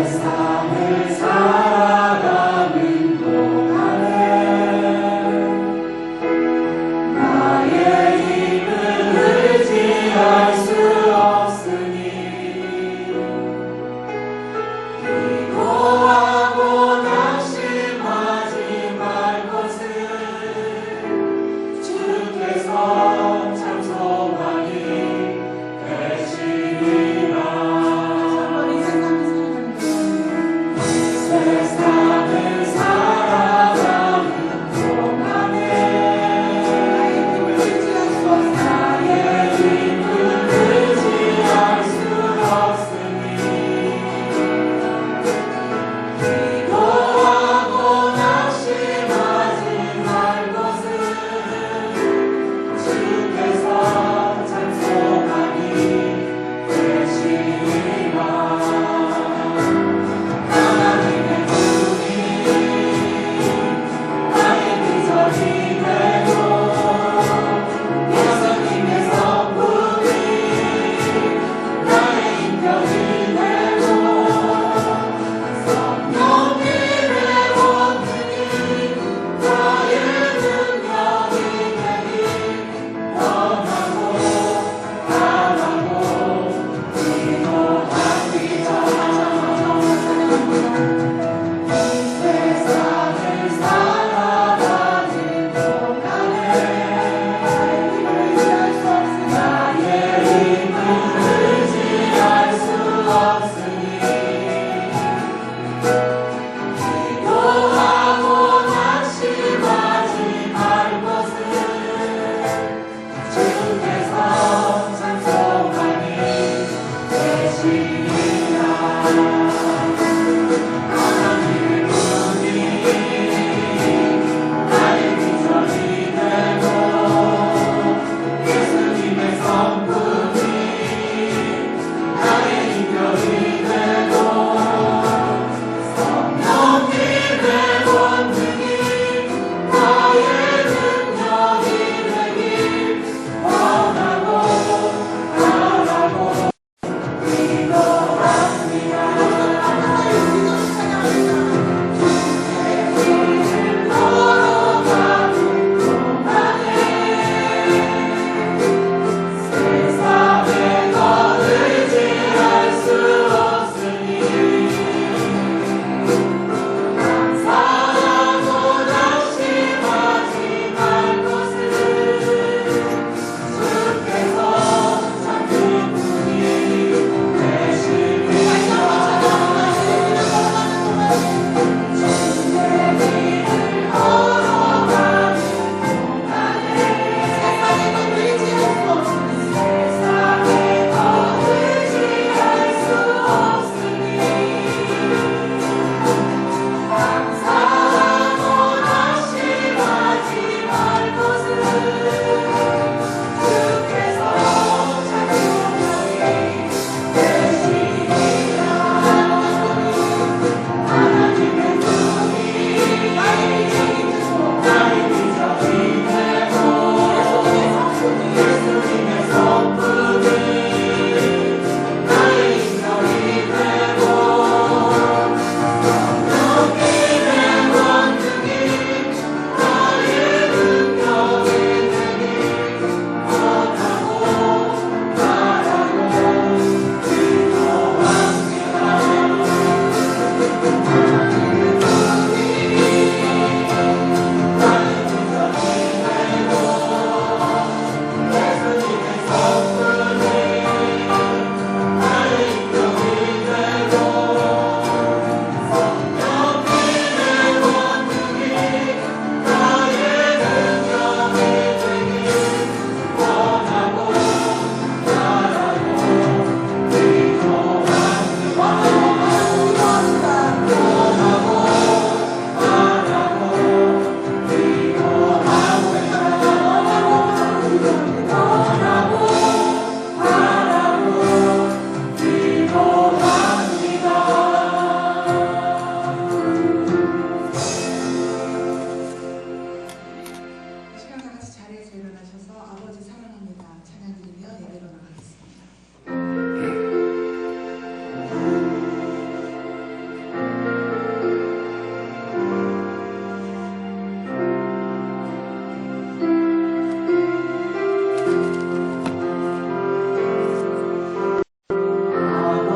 세상을 살아가는 동안에 나의 힘을 의지할 수 없으니 기도하고 낙심하지 말 것을 주께서 참 소망이 되시리라. 세상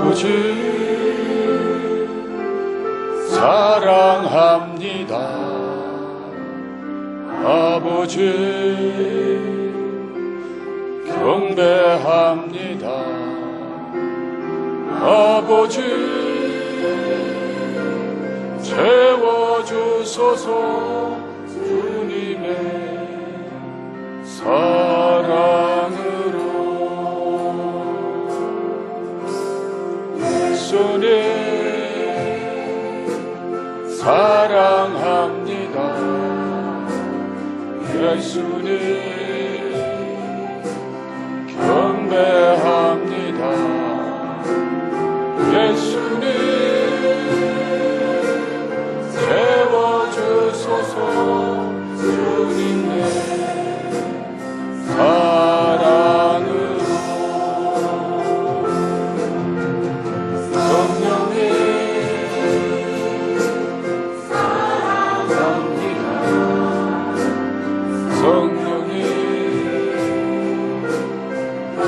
아버지 사랑합니다. 아버지 경배합니다. 아버지 채워주소서. 주님의 사랑으로 예수님 사랑합니다. 예수님 경배합니다. 예수님 채워주소서. 주님의 사랑으로 성령님 사랑합니다. 성령님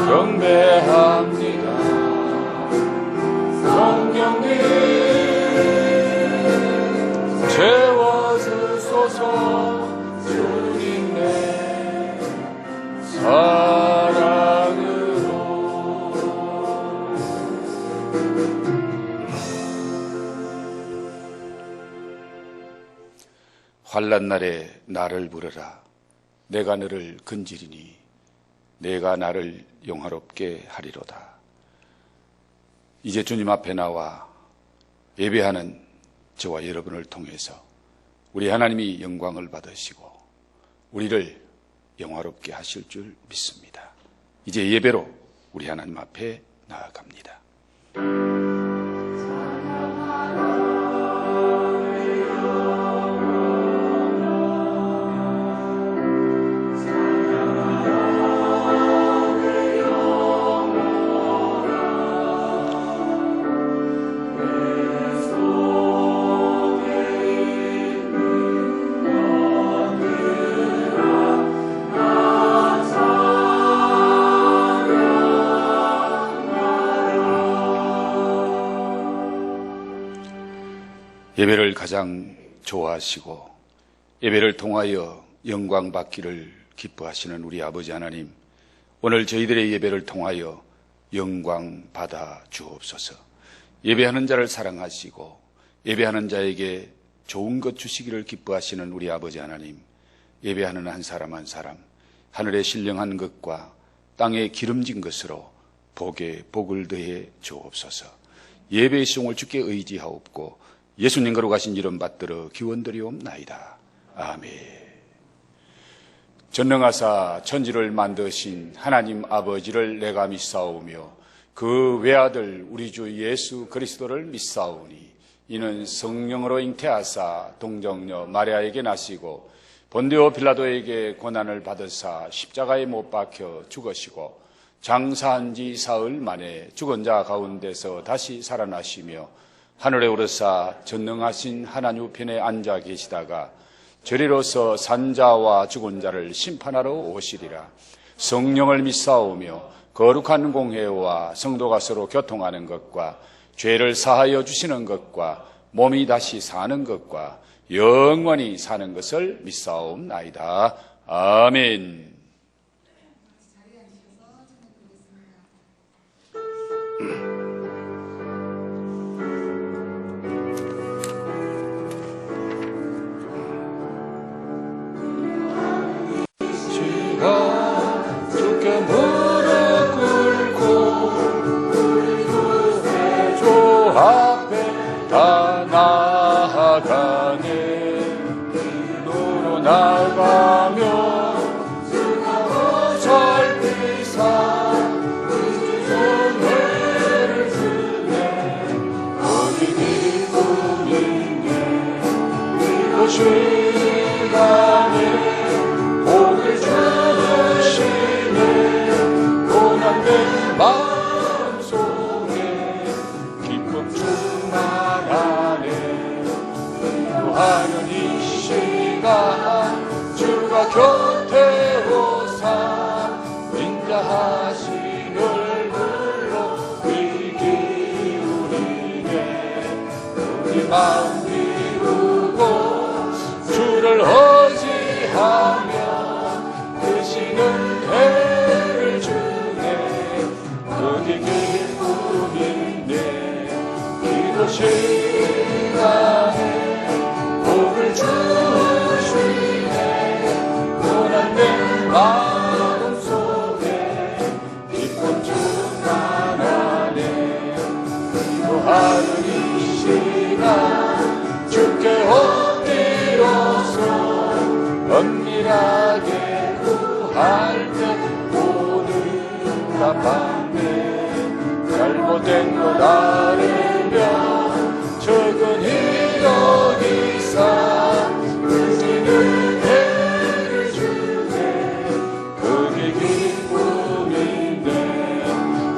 경배합니다. 성령님 채워주소서. 주님의 사랑으로 환난 날에 나를 부르라. 내가 너를 건지리니 내가 나를 영화롭게 하리로다. 이제 주님 앞에 나와 예배하는 저와 여러분을 통해서 우리 하나님이 영광을 받으시고 우리를 영화롭게 하실 줄 믿습니다. 이제 예배로 우리 하나님 앞에 나아갑니다. 예배를 가장 좋아하시고 예배를 통하여 영광 받기를 기뻐하시는 우리 아버지 하나님, 오늘 저희들의 예배를 통하여 영광 받아 주옵소서. 예배하는 자를 사랑하시고 예배하는 자에게 좋은 것 주시기를 기뻐하시는 우리 아버지 하나님, 예배하는 한 사람 한 사람 하늘에 신령한 것과 땅에 기름진 것으로 복에 복을 더해 주옵소서. 예배의 시종을 주께 의지하옵고 예수님 거룩하신 이름 받들어 기원드리옵나이다. 아멘. 전능하사 천지를 만드신 하나님 아버지를 내가 믿사오며 그 외아들 우리 주 예수 그리스도를 믿사오니 이는 성령으로 잉태하사 동정녀 마리아에게 나시고 본디오 빌라도에게 고난을 받으사 십자가에 못 박혀 죽으시고 장사한 지 사흘 만에 죽은 자 가운데서 다시 살아나시며 하늘에 오르사 전능하신 하나님 우편에 앉아 계시다가 저리로서 산자와 죽은 자를 심판하러 오시리라. 성령을 믿사오며 거룩한 공회와 성도가 서로 교통하는 것과 죄를 사하여 주시는 것과 몸이 다시 사는 것과 영원히 사는 것을 믿사옵나이다. 아멘. 주께 무릎 꿇고 주 앞에 다 나아가네. 길로 나가며 주가 살피사 은혜를 주네. 어디 기쁨이네. 이곳 시간에 복을 주시네. 고난된 마음속에 기쁨 충만하네. 기도하는 이 시간 주가 곁에 오사 인자하신 얼굴로 위기 마음 비우고 주를 의지하며 크시는 해를 주네. 그게 기쁨인데 기도 시간에 복을 주시네. 고난된 마음속에 기쁨 충만하네. 기도하는 이 시간 주께 엎드려서 은밀하게 구할 때 오늘과 밤에 잘못된 것 알으며 적은히 여기사 크시는 해를 주네. 그게 기쁨인데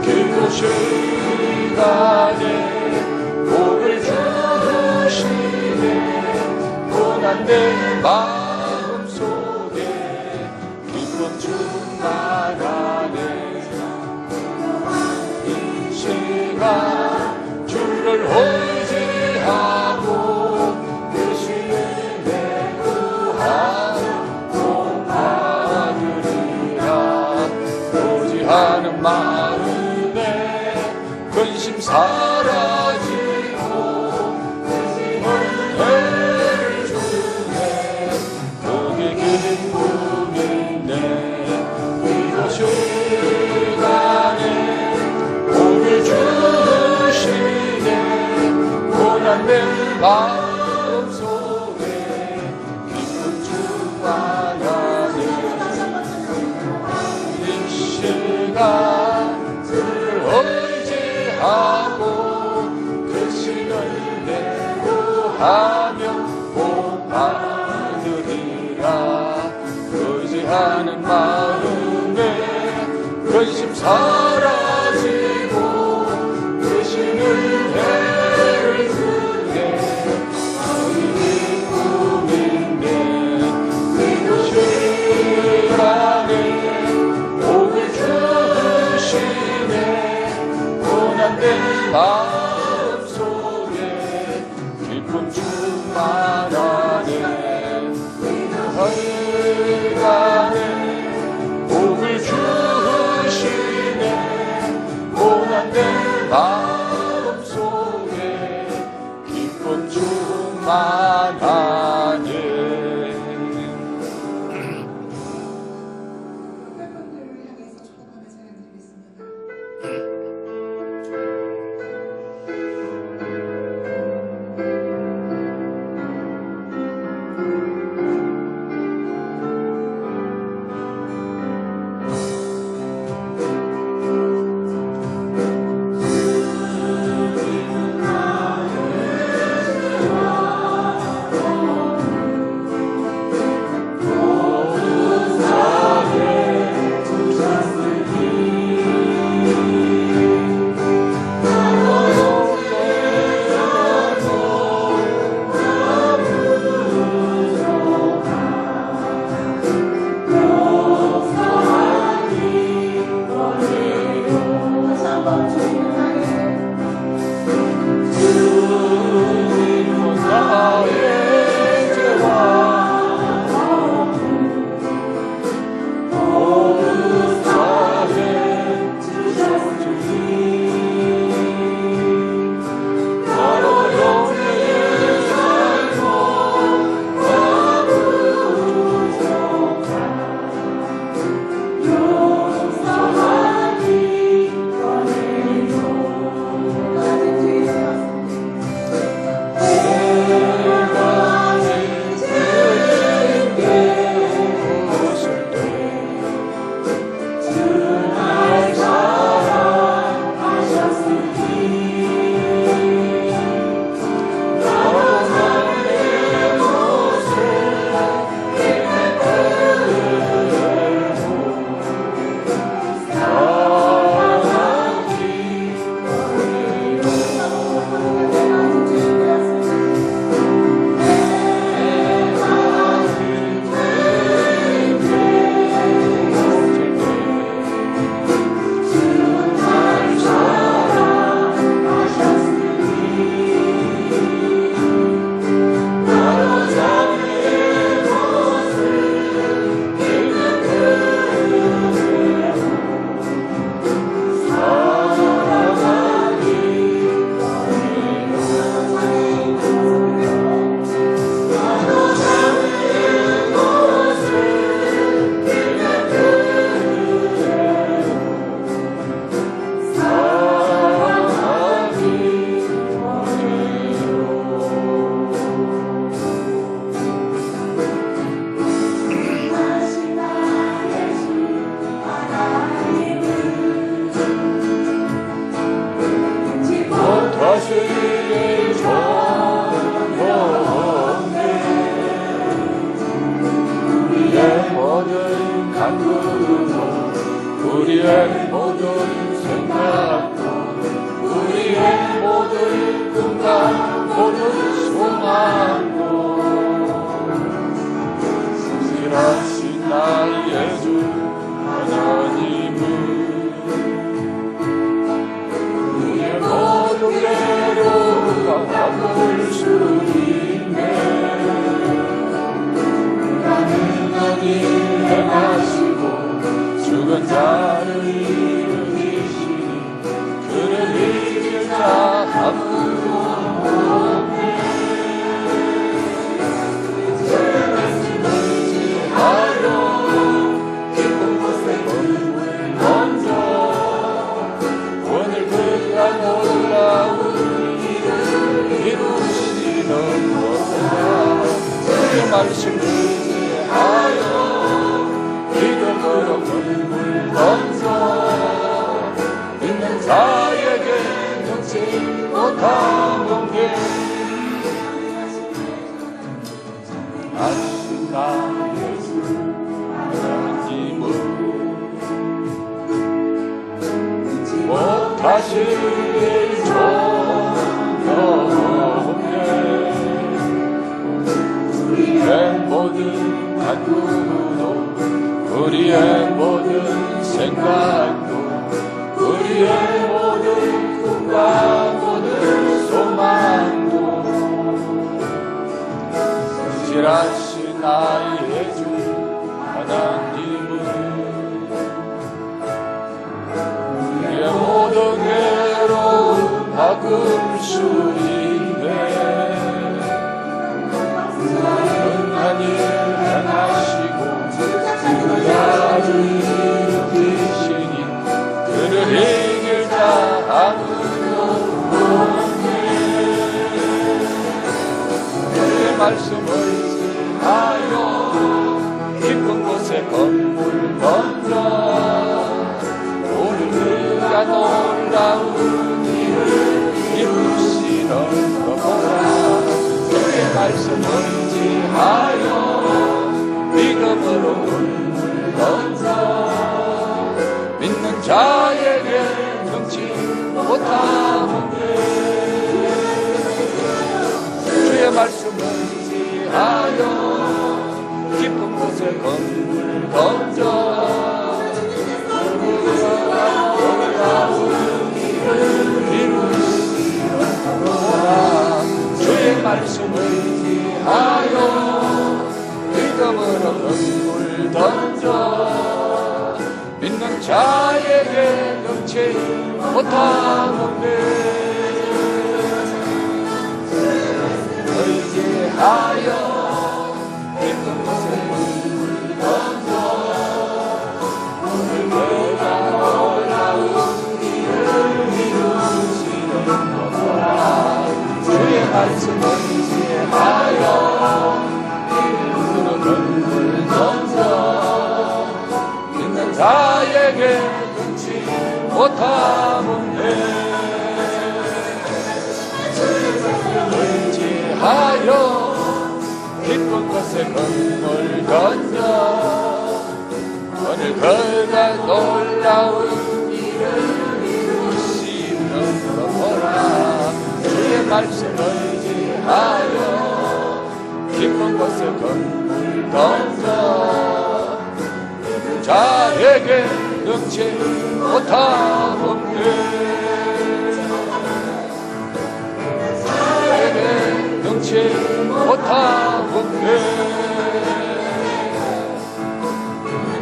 기도 시간에 복을 주시네. 고난된 마음속에 기쁨 충만하네. 이 시간 주를 의지하고 크시는 내 구하는 복 받으리라. 의지하는 마음에 근심 사라지고 은혜를 주네. 그게 기쁨인데 기도 시간에 복을 주시네. 고난된 마음속에 기쁨 충만하네. 이 시간 주를 의지하고 크시는 내 구하며 복 받으리라. 의지하는 마음에 근심 사라지고 크시는 해를 주네. 우리 기쁨인데 기도 시간에 복을 주시네. 고난된 마음속에 기쁨 충만하네. 시간에 복을 주시네. 고난된 마음속에 기쁨 충만하네. 팔꿈들을 향해서 축복하며 찬양드리겠습니다. 말씀을 의지하여 믿음으로 눈물 던져 믿는 자에게 능치 못함은 게 하신 나의 주 하나님은 못하실 일 전혀 없네. 우리의 모든 간구도 우리의 모든 생각도 우리의 모든 꿈과 모든 소망도 성실하신 나의 주 하나님은 우리의 모든 괴로움 바꿀 수 있네. 하나님 행하시고 그날을 일으키시니 그를 이길 자 아무도 없네. 그의 말씀을 의지하여 깊은 곳에 건물 던져 오늘 그가 놀라운 일을 이루시는 것 보라. 그의 말씀을 의지하여 믿음으로 눈물 던져 믿는 자에게 능치 못함은 돼. 주의 말씀을 의지하여 깊은 곳에 건물 던져 놀라운 일을 이루시는 거라. 주의 말씀을 의지하여 믿음으로 건물 던져 믿는 자에게 능치 못함은 돼. 의지하여 깊은 곳에 건물 던져 오늘 내가 놀라운 일을 이루시는 거라. 주의 말씀을 의지하여 건물 던져 믿는 자에게 능치 못함은 돼. 의지하여 깊은 곳에 건물 던져 오늘 그가 놀라운 일을 이루시는 것 보라. 주의 말씀을 의지하여 깊은 곳에 건물 던져 자에게 능치 못함은 돼. 자에게 능치 못함은 돼.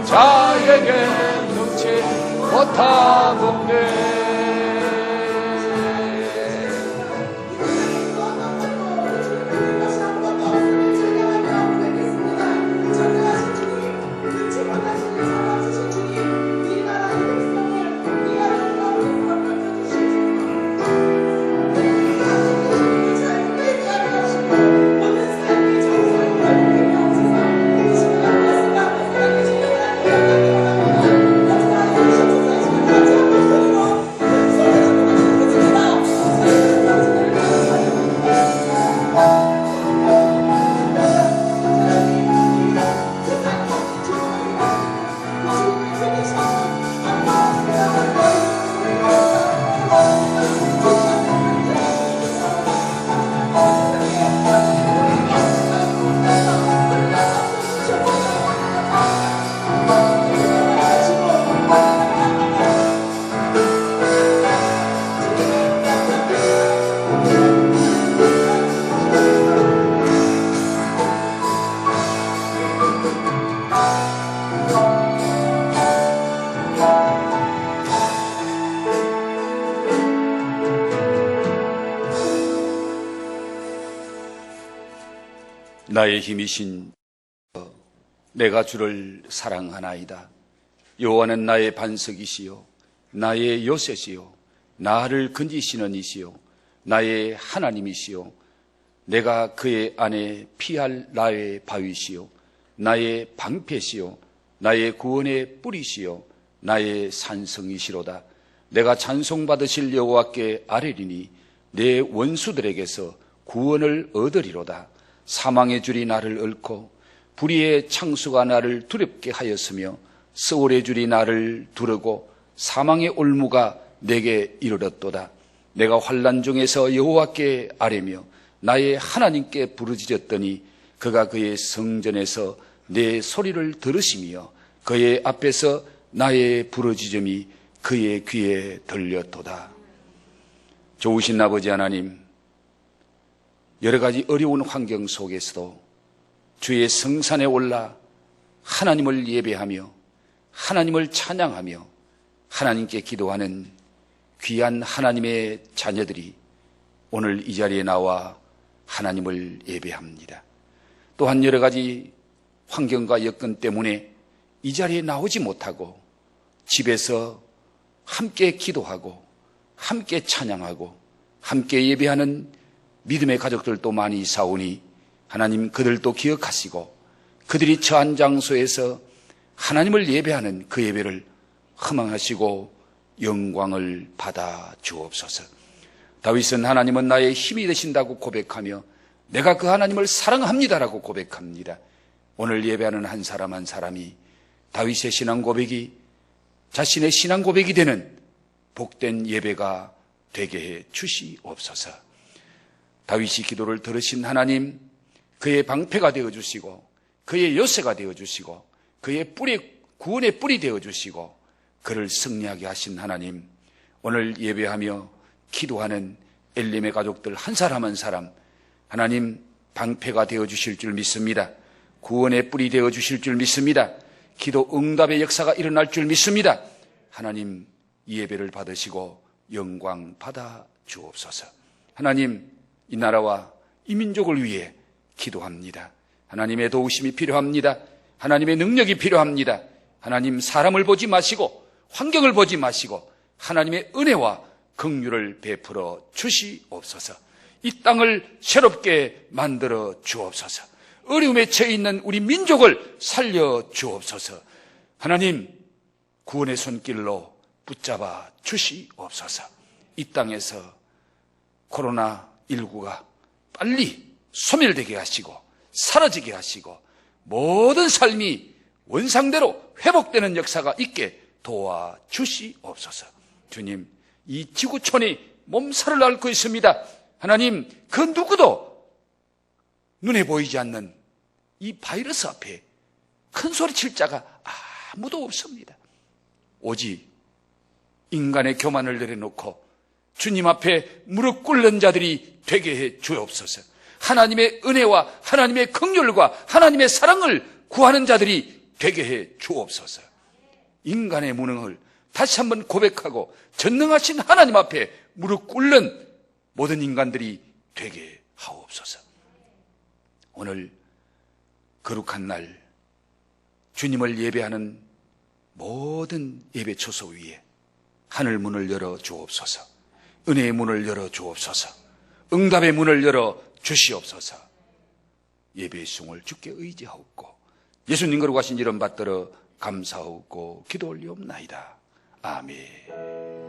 자에게 능치 못함은 돼. 나의 힘이신 내가 주를 사랑하나이다. 여호와는 나의 반석이시요 나의 요새시요 나를 건지시는 이시요 나의 하나님이시요 내가 그의 안에 피할 나의 바위시요 나의 방패시요 나의 구원의 뿌리시요 나의 산성이시로다. 내가 찬송받으실 여호와께 아뢰리니 내 원수들에게서 구원을 얻으리로다. 사망의 줄이 나를 얽고 불의의 창수가 나를 두렵게 하였으며 스올의 줄이 나를 두르고 사망의 올무가 내게 이르렀도다. 내가 환난 중에서 여호와께 아뢰며 나의 하나님께 부르짖었더니 그가 그의 성전에서 내 소리를 들으시며 그의 앞에서 나의 부르짖음이 그의 귀에 들렸도다. 좋으신 아버지 하나님, 여러 가지 어려운 환경 속에서도 주의 성산에 올라 하나님을 예배하며 하나님을 찬양하며 하나님께 기도하는 귀한 하나님의 자녀들이 오늘 이 자리에 나와 하나님을 예배합니다. 또한 여러 가지 환경과 여건 때문에 이 자리에 나오지 못하고 집에서 함께 기도하고 함께 찬양하고 함께 예배하는 믿음의 가족들도 많이 있사오니 하나님 그들도 기억하시고 그들이 처한 장소에서 하나님을 예배하는 그 예배를 허망하시고 영광을 받아 주옵소서. 다윗은 하나님은 나의 힘이 되신다고 고백하며 내가 그 하나님을 사랑합니다라고 고백합니다. 오늘 예배하는 한 사람 한 사람이 다윗의 신앙 고백이 자신의 신앙 고백이 되는 복된 예배가 되게 해 주시옵소서. 다윗이 기도를 들으신 하나님, 그의 방패가 되어주시고 그의 요새가 되어주시고 그의 구원의 뿔이 되어주시고 그를 승리하게 하신 하나님, 오늘 예배하며 기도하는 엘림의 가족들 한 사람 한 사람 하나님 방패가 되어주실 줄 믿습니다. 구원의 뿔이 되어주실 줄 믿습니다. 기도 응답의 역사가 일어날 줄 믿습니다. 하나님 이 예배를 받으시고 영광 받아 주옵소서. 하나님 이 나라와 이 민족을 위해 기도합니다. 하나님의 도우심이 필요합니다. 하나님의 능력이 필요합니다. 하나님 사람을 보지 마시고 환경을 보지 마시고 하나님의 은혜와 긍휼을 베풀어 주시옵소서. 이 땅을 새롭게 만들어 주옵소서. 어려움에 처해 있는 우리 민족을 살려 주옵소서. 하나님 구원의 손길로 붙잡아 주시옵소서. 이 땅에서 코로나19가 빨리 소멸되게 하시고 사라지게 하시고 모든 삶이 원상대로 회복되는 역사가 있게 도와주시옵소서. 주님, 이 지구촌이 몸살을 앓고 있습니다. 하나님, 그 누구도 눈에 보이지 않는 이 바이러스 앞에 큰 소리 칠 자가 아무도 없습니다. 오직 인간의 교만을 내려놓고 주님 앞에 무릎 꿇는 자들이 되게 해 주옵소서. 하나님의 은혜와 하나님의 긍휼과 하나님의 사랑을 구하는 자들이 되게 해 주옵소서. 인간의 무능을 다시 한번 고백하고 전능하신 하나님 앞에 무릎 꿇는 모든 인간들이 되게 하옵소서. 오늘 거룩한 날 주님을 예배하는 모든 예배 처소 위에 하늘 문을 열어 주옵소서. 은혜의 문을 열어 주옵소서. 응답의 문을 열어 주시옵소서. 예배의 승을 주께 의지하옵고 예수님 거룩하신 이름 받들어 감사하고 기도 올리옵나이다. 아멘.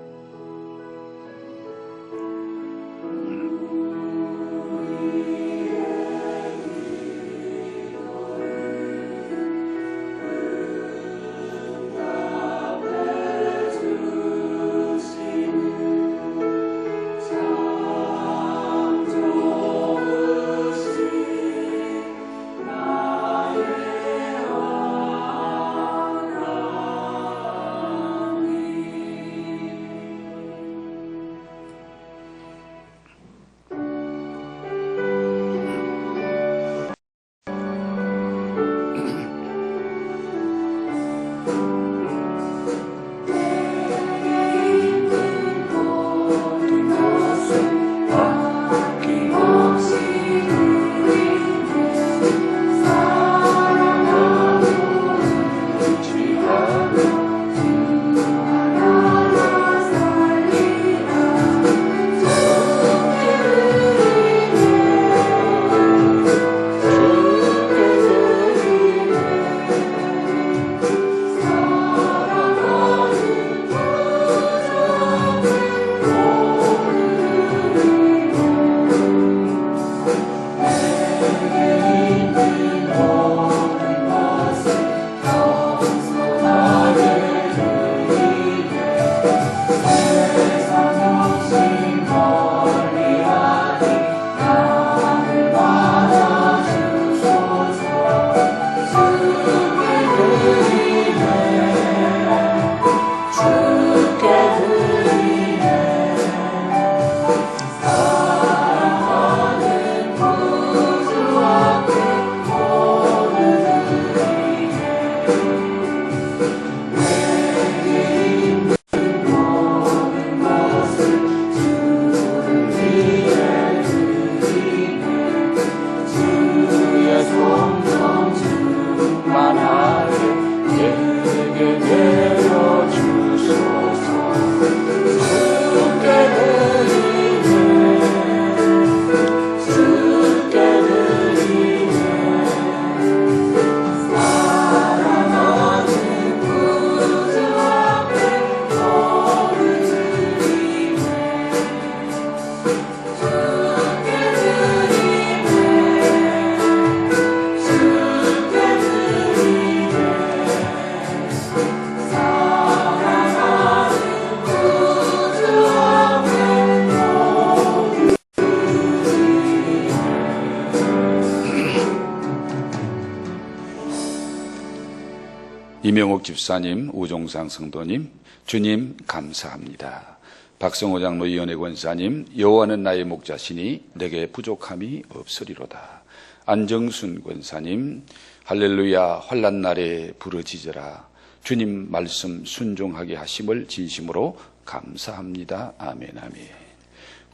이명옥 집사님, 우종상 성도님, 주님 감사합니다. 박성호 장로 이현애 권사님, 여호와는 나의 목자시니 내게 부족함이 없으리로다. 안정순 권사님, 할렐루야 환난 날에 부르짖으라. 주님 말씀 순종하게 하심을 진심으로 감사합니다. 아멘 아멘.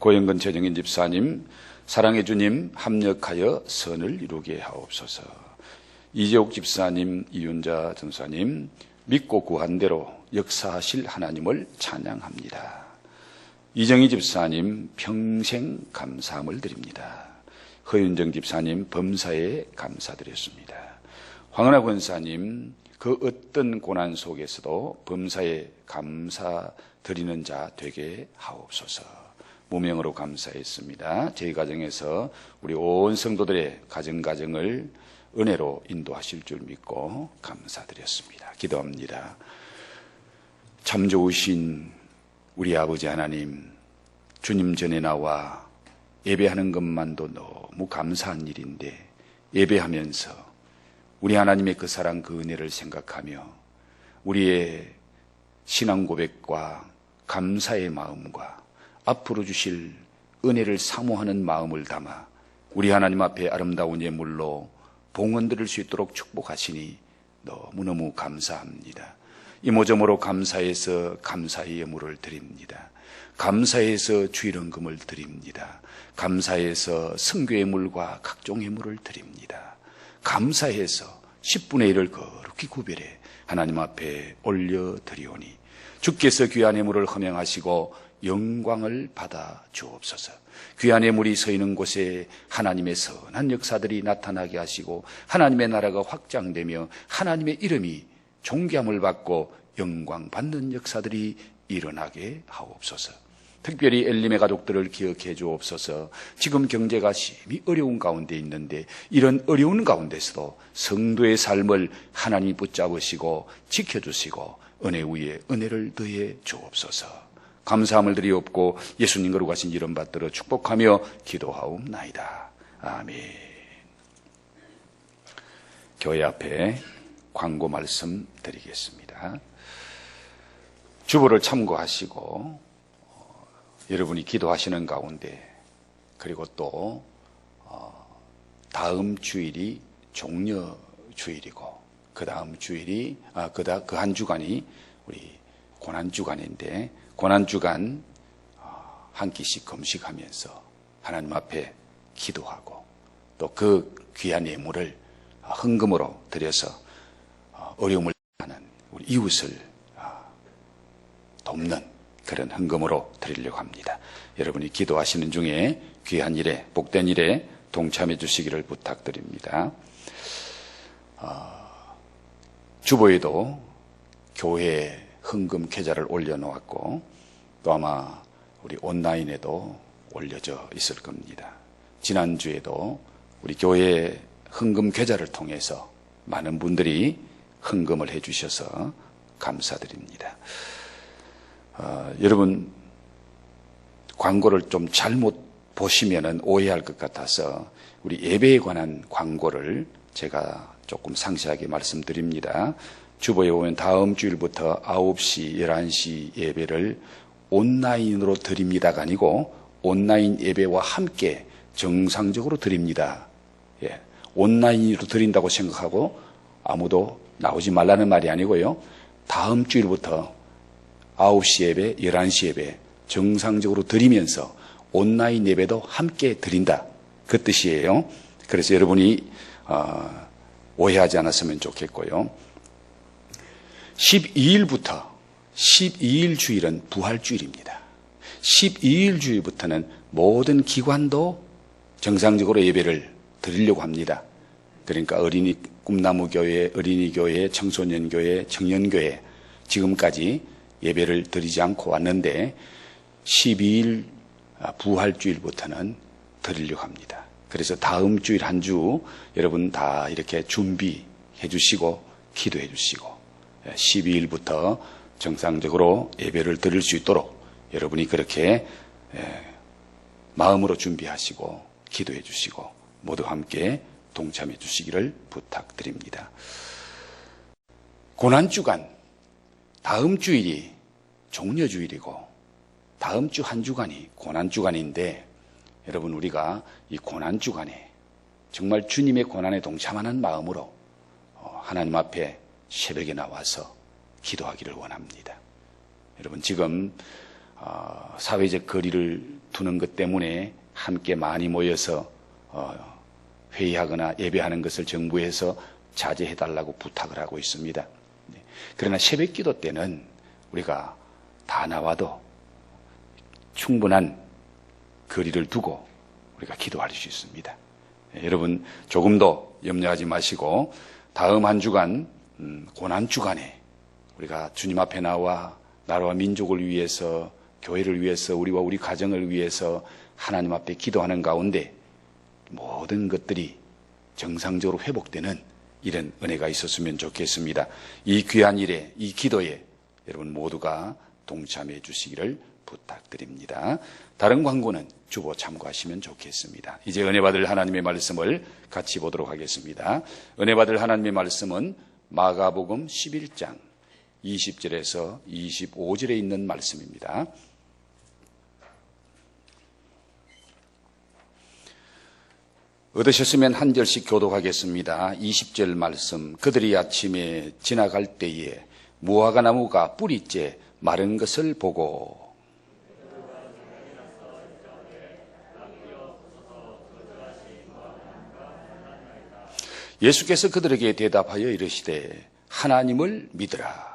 고영근 최정인 집사님, 사랑의 주님 합력하여 선을 이루게 하옵소서. 이재옥 집사님, 이윤자 전사님, 믿고 구한 대로 역사하실 하나님을 찬양합니다. 이정희 집사님, 평생 감사함을 드립니다. 허윤정 집사님, 범사에 감사드렸습니다. 황은하 권사님, 그 어떤 고난 속에서도 범사에 감사드리는 자 되게 하옵소서. 무명으로 감사했습니다. 저희 가정에서 우리 온 성도들의 가정을 은혜로 인도하실 줄 믿고 감사드렸습니다. 기도합니다. 참 좋으신 우리 아버지 하나님, 주님 전에 나와 예배하는 것만도 너무 감사한 일인데, 예배하면서 우리 하나님의 그 사랑, 그 은혜를 생각하며 우리의 신앙 고백과 감사의 마음과 앞으로 주실 은혜를 사모하는 마음을 담아 우리 하나님 앞에 아름다운 예물로 봉헌 드릴 수 있도록 축복하시니 너무너무 감사합니다. 이모저모로 감사해서 감사의 예물을 드립니다. 감사해서 주일헌금을 드립니다. 감사해서 성교 예물과 각종 예물을 드립니다. 감사해서 10분의 1을 거룩히 구별해 하나님 앞에 올려드리오니 주께서 귀한 예물을 허명하시고 영광을 받아 주옵소서. 귀한 예물이 서 있는 곳에 하나님의 선한 역사들이 나타나게 하시고 하나님의 나라가 확장되며 하나님의 이름이 존귀함을 받고 영광 받는 역사들이 일어나게 하옵소서. 특별히 엘림의 가족들을 기억해 주옵소서. 지금 경제가 심히 어려운 가운데 있는데 이런 어려운 가운데서도 성도의 삶을 하나님이 붙잡으시고 지켜주시고 은혜 위에 은혜를 더해 주옵소서. 감사함을 드리옵고 예수님 거룩하신 이름 받들어 축복하며 기도하옵나이다. 아멘. 교회 앞에 광고 말씀 드리겠습니다. 주보를 참고하시고 여러분이 기도하시는 가운데, 그리고 또 다음 주일이 종려 주일이고 그 다음 주일이 그 한 주간이 우리 고난 주간인데, 고난 주간 한 끼씩 금식하면서 하나님 앞에 기도하고 또 그 귀한 예물을 헌금으로 드려서 어려움을 하는 우리 이웃을 돕는 그런 헌금으로 드리려고 합니다. 여러분이 기도하시는 중에 귀한 일에, 복된 일에 동참해 주시기를 부탁드립니다. 주보에도 교회 헌금 계좌를 올려놓았고 또 아마 우리 온라인에도 올려져 있을 겁니다. 지난주에도 우리 교회 헌금 계좌를 통해서 많은 분들이 헌금을 해주셔서 감사드립니다. 여러분, 광고를 좀 잘못 보시면 오해할 것 같아서 우리 예배에 관한 광고를 제가 조금 상세하게 말씀드립니다. 주보에 보면 다음 주일부터 9시, 11시 예배를 온라인으로 드립니다가 아니고 온라인 예배와 함께 정상적으로 드립니다. 예, 온라인으로 드린다고 생각하고 아무도 나오지 말라는 말이 아니고요. 다음 주일부터 9시 예배, 11시 예배 정상적으로 드리면서 온라인 예배도 함께 드린다. 그 뜻이에요. 그래서 여러분이 오해하지 않았으면 좋겠고요. 12일부터 12일 주일은 부활주일입니다. 12일 주일부터는 모든 기관도 정상적으로 예배를 드리려고 합니다. 그러니까 어린이 꿈나무교회, 어린이교회, 청소년교회, 청년교회 지금까지 예배를 드리지 않고 왔는데 12일 부활주일부터는 드리려고 합니다. 그래서 다음 주일 한 주 여러분 다 이렇게 준비해 주시고 기도해 주시고 12일부터 정상적으로 예배를 드릴 수 있도록 여러분이 그렇게 마음으로 준비하시고 기도해 주시고 모두 함께 동참해 주시기를 부탁드립니다. 고난주간, 다음 주일이 종려주일이고 다음 주 한 주간이 고난주간인데 여러분 우리가 이 고난주간에 정말 주님의 고난에 동참하는 마음으로 하나님 앞에 새벽에 나와서 기도하기를 원합니다. 여러분 지금 사회적 거리를 두는 것 때문에 함께 많이 모여서 회의하거나 예배하는 것을 정부에서 자제해달라고 부탁을 하고 있습니다. 그러나 새벽 기도 때는 우리가 다 나와도 충분한 거리를 두고 우리가 기도할 수 있습니다. 여러분 조금 더 염려하지 마시고 다음 한 주간 고난주간에 우리가 주님 앞에 나와 나라와 민족을 위해서 교회를 위해서 우리와 우리 가정을 위해서 하나님 앞에 기도하는 가운데 모든 것들이 정상적으로 회복되는 이런 은혜가 있었으면 좋겠습니다. 이 귀한 일에 이 기도에 여러분 모두가 동참해 주시기를 부탁드립니다. 다른 광고는 주보 참고하시면 좋겠습니다. 이제 은혜 받을 하나님의 말씀을 같이 보도록 하겠습니다. 은혜 받을 하나님의 말씀은 마가복음 11장 20절에서 25절에 있는 말씀입니다. 얻으셨으면 한 절씩 교독하겠습니다. 20절 말씀. 그들이 아침에 지나갈 때에 무화과 나무가 뿌리째 마른 것을 보고 예수께서 그들에게 대답하여 이르시되 하나님을 믿으라.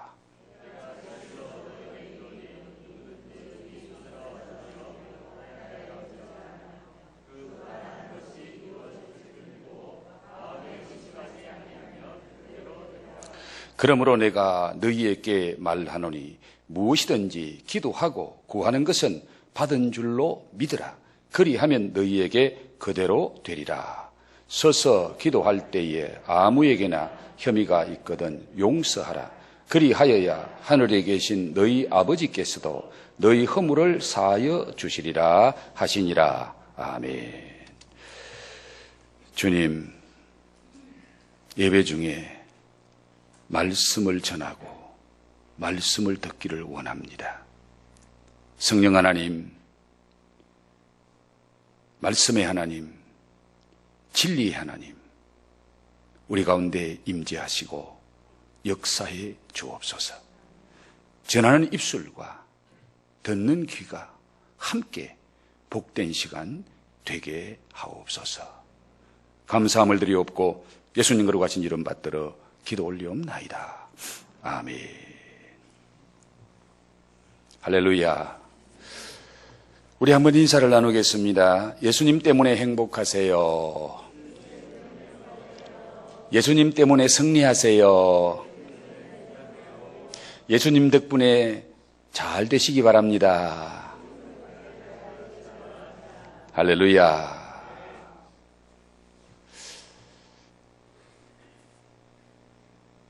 그러므로 내가 너희에게 말하노니 무엇이든지 기도하고 구하는 것은 받은 줄로 믿으라. 그리하면 너희에게 그대로 되리라. 서서 기도할 때에 아무에게나 혐의가 있거든 용서하라. 그리하여야 하늘에 계신 너희 아버지께서도 너희 허물을 사하여 주시리라 하시니라. 아멘. 주님, 예배 중에 말씀을 전하고 말씀을 듣기를 원합니다. 성령 하나님, 말씀의 하나님, 진리의 하나님, 우리 가운데 임재하시고 역사해 주옵소서. 전하는 입술과 듣는 귀가 함께 복된 시간 되게 하옵소서. 감사함을 드리옵고 예수님 거룩하신 이름 받들어 기도 올리옵나이다. 아멘. 할렐루야. 우리 한번 인사를 나누겠습니다. 예수님 때문에 행복하세요. 예수님 때문에 승리하세요. 예수님 덕분에 잘 되시기 바랍니다. 할렐루야.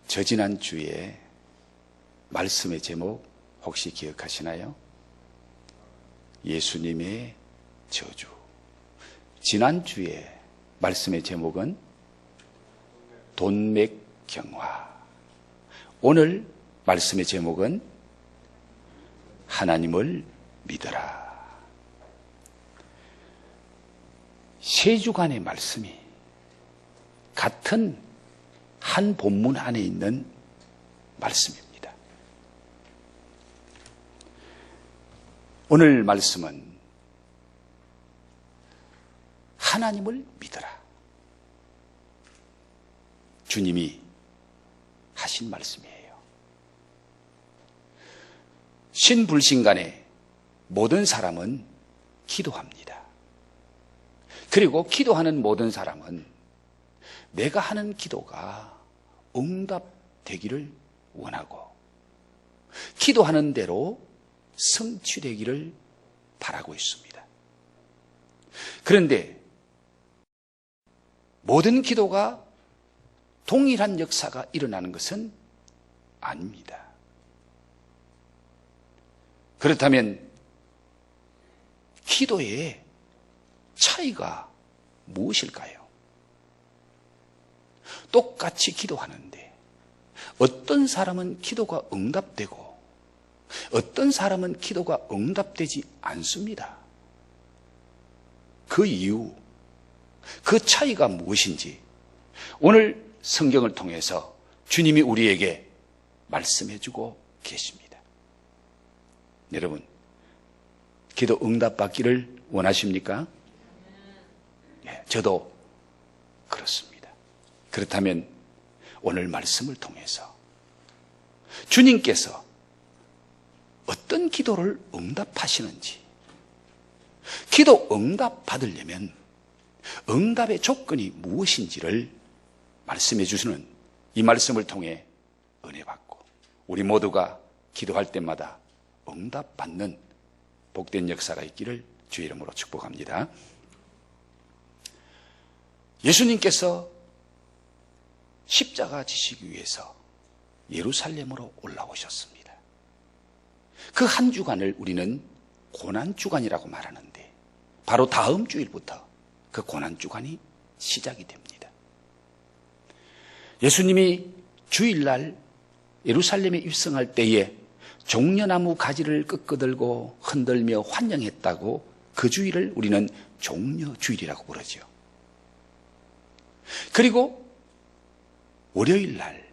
저지난주에 말씀의 제목 혹시 기억하시나요? 예수님의 저주. 지난주에 말씀의 제목은 돈맥경화. 오늘 말씀의 제목은 하나님을 믿어라. 세 주간의 말씀이 같은 한 본문 안에 있는 말씀입니다. 오늘 말씀은 하나님을 믿어라. 주님이 하신 말씀이에요. 신불신간에 모든 사람은 기도합니다. 그리고 기도하는 모든 사람은 내가 하는 기도가 응답되기를 원하고 기도하는 대로 성취되기를 바라고 있습니다. 그런데 모든 기도가 동일한 역사가 일어나는 것은 아닙니다. 그렇다면 기도의 차이가 무엇일까요? 똑같이 기도하는데 어떤 사람은 기도가 응답되고 어떤 사람은 기도가 응답되지 않습니다. 그 이유, 그 차이가 무엇인지 오늘 성경을 통해서 주님이 우리에게 말씀해 주고 계십니다. 여러분, 기도 응답받기를 원하십니까? 네, 저도 그렇습니다. 그렇다면 오늘 말씀을 통해서 주님께서 어떤 기도를 응답하시는지, 기도 응답 받으려면 응답의 조건이 무엇인지를 말씀해 주시는 이 말씀을 통해 은혜 받고 우리 모두가 기도할 때마다 응답 받는 복된 역사가 있기를 주의 이름으로 축복합니다. 예수님께서 십자가 지시기 위해서 예루살렘으로 올라오셨습니다. 그 한 주간을 우리는 고난주간이라고 말하는데 바로 다음 주일부터 그 고난주간이 시작이 됩니다. 예수님이 주일날 예루살렘에 입성할 때에 종려나무 가지를 끄끄들고 흔들며 환영했다고 그 주일을 우리는 종려주일이라고 부르죠. 그리고 월요일날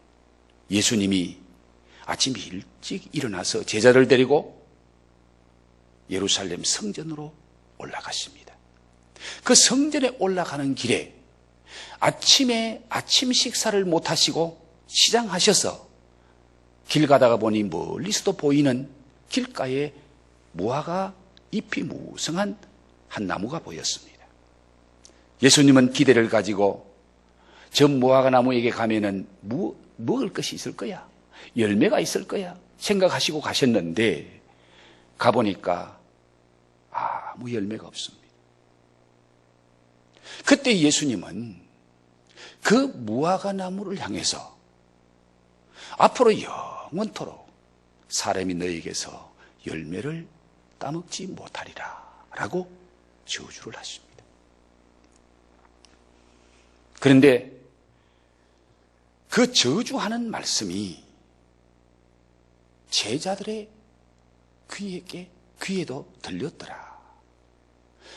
예수님이 아침 일찍 일어나서 제자를 데리고 예루살렘 성전으로 올라갔습니다. 그 성전에 올라가는 길에 아침에 아침 식사를 못 하시고 시장하셔서 길 가다가 보니 멀리서도 보이는 길가에 무화과 잎이 무성한 한 나무가 보였습니다. 예수님은 기대를 가지고 저 무화과 나무에게 가면은 먹을 것이 있을 거야, 열매가 있을 거야 생각하시고 가셨는데 가보니까 아무 열매가 없습니다. 그때 예수님은 그 무화과 나무를 향해서 앞으로 영원토록 사람이 너에게서 열매를 따먹지 못하리라 라고 저주를 하십니다. 그런데 그 저주하는 말씀이 제자들의 귀에도 들렸더라.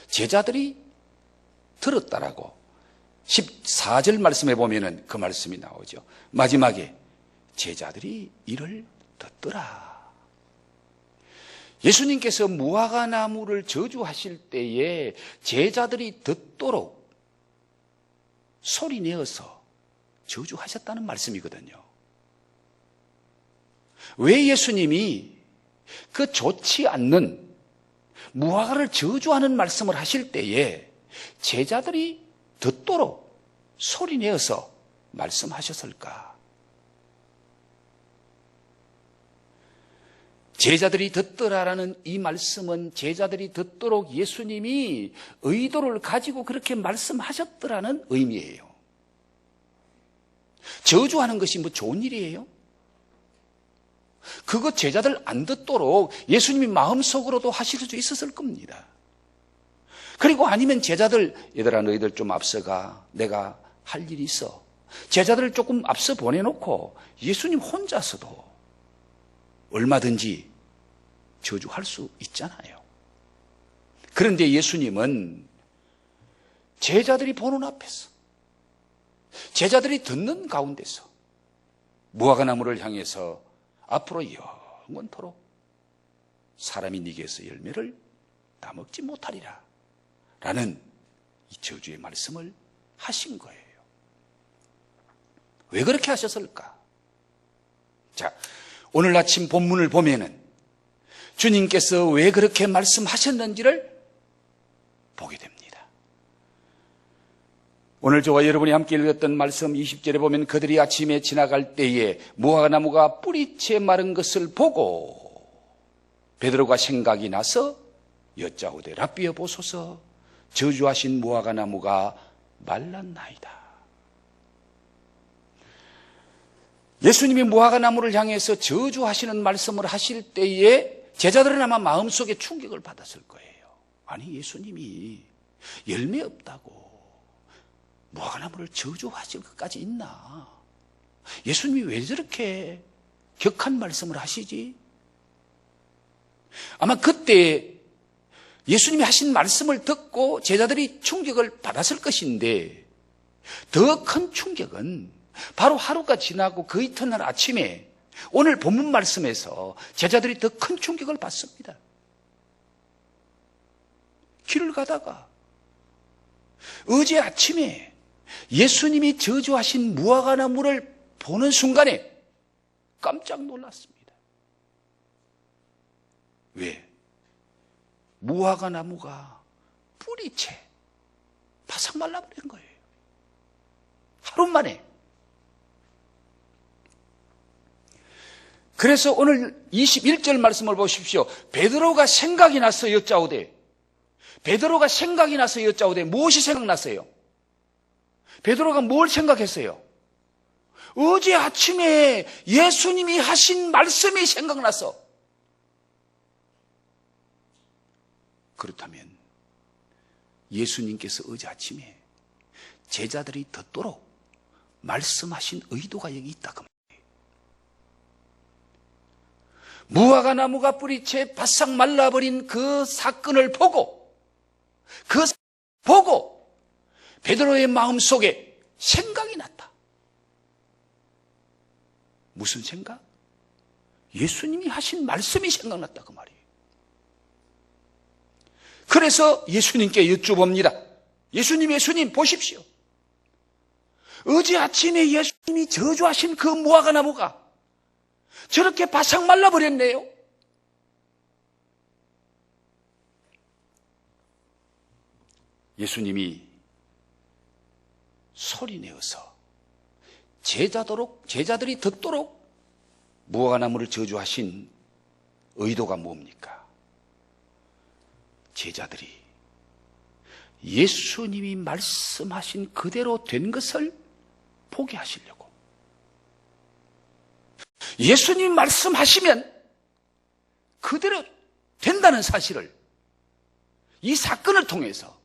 제자들이 들었다라고 14절 말씀에 보면은 그 말씀이 나오죠. 마지막에 제자들이 이를 듣더라. 예수님께서 무화과 나무를 저주하실 때에 제자들이 듣도록 소리내어서 저주하셨다는 말씀이거든요. 왜 예수님이 그 좋지 않는 무화과를 저주하는 말씀을 하실 때에 제자들이 듣도록 소리내어서 말씀하셨을까? 제자들이 듣더라라는 이 말씀은 제자들이 듣도록 예수님이 의도를 가지고 그렇게 말씀하셨더라는 의미예요. 저주하는 것이 뭐 좋은 일이에요? 그거 제자들 안 듣도록 예수님이 마음속으로도 하실 수 있었을 겁니다. 그리고 아니면 제자들, 얘들아 너희들 좀 앞서가, 내가 할 일이 있어. 제자들을 조금 앞서 보내놓고 예수님 혼자서도 얼마든지 저주할 수 있잖아요. 그런데 예수님은 제자들이 보는 앞에서, 제자들이 듣는 가운데서 무화과 나무를 향해서 앞으로 영원토록 사람이 네게서 열매를 따먹지 못하리라 라는 이 저주의 말씀을 하신 거예요. 왜 그렇게 하셨을까? 자, 오늘 아침 본문을 보면은 주님께서 왜 그렇게 말씀하셨는지를 보게 됩니다. 오늘 저와 여러분이 함께 읽었던 말씀 20절에 보면 그들이 아침에 지나갈 때에 무화과 나무가 뿌리채 마른 것을 보고 베드로가 생각이 나서 여짜오되 랍비여 보소서 저주하신 무화과 나무가 말랐나이다. 예수님이 무화과 나무를 향해서 저주하시는 말씀을 하실 때에 제자들은 아마 마음속에 충격을 받았을 거예요. 아니 예수님이 열매 없다고 무화과 나무를 저주하실 것까지 있나? 예수님이 왜 저렇게 격한 말씀을 하시지? 아마 그때 예수님이 하신 말씀을 듣고 제자들이 충격을 받았을 것인데, 더 큰 충격은 바로 하루가 지나고 그 이튿날 아침에 오늘 본문 말씀에서 제자들이 더 큰 충격을 받습니다. 길을 가다가 어제 아침에 예수님이 저주하신 무화과나무를 보는 순간에 깜짝 놀랐습니다. 왜? 무화과나무가 뿌리채 바싹 말라버린 거예요. 하루 만에. 그래서 오늘 21절 말씀을 보십시오. 베드로가 생각이 나서 여짜오되, 베드로가 생각이 나서 여짜오되 무엇이 생각났어요? 베드로가 뭘 생각했어요? 어제 아침에 예수님이 하신 말씀이 생각나서. 그렇다면 예수님께서 어제 아침에 제자들이 듣도록 말씀하신 의도가 여기 있다 그 말이에요. 무화과나무가 뿌리채 바싹 말라버린 그 사건을 보고 베드로의 마음속에 생각이 났다. 무슨 생각? 예수님이 하신 말씀이 생각났다 그 말이에요. 그래서 예수님께 여쭤봅니다. 예수님 보십시오. 어제 아침에 예수님이 저주하신 그 무화과나무가 저렇게 바싹 말라버렸네요. 예수님이 소리내어서 제자들이 듣도록 무화과나무를 저주하신 의도가 뭡니까? 제자들이 예수님이 말씀하신 그대로 된 것을 보게 하시려고. 예수님이 말씀하시면 그대로 된다는 사실을 이 사건을 통해서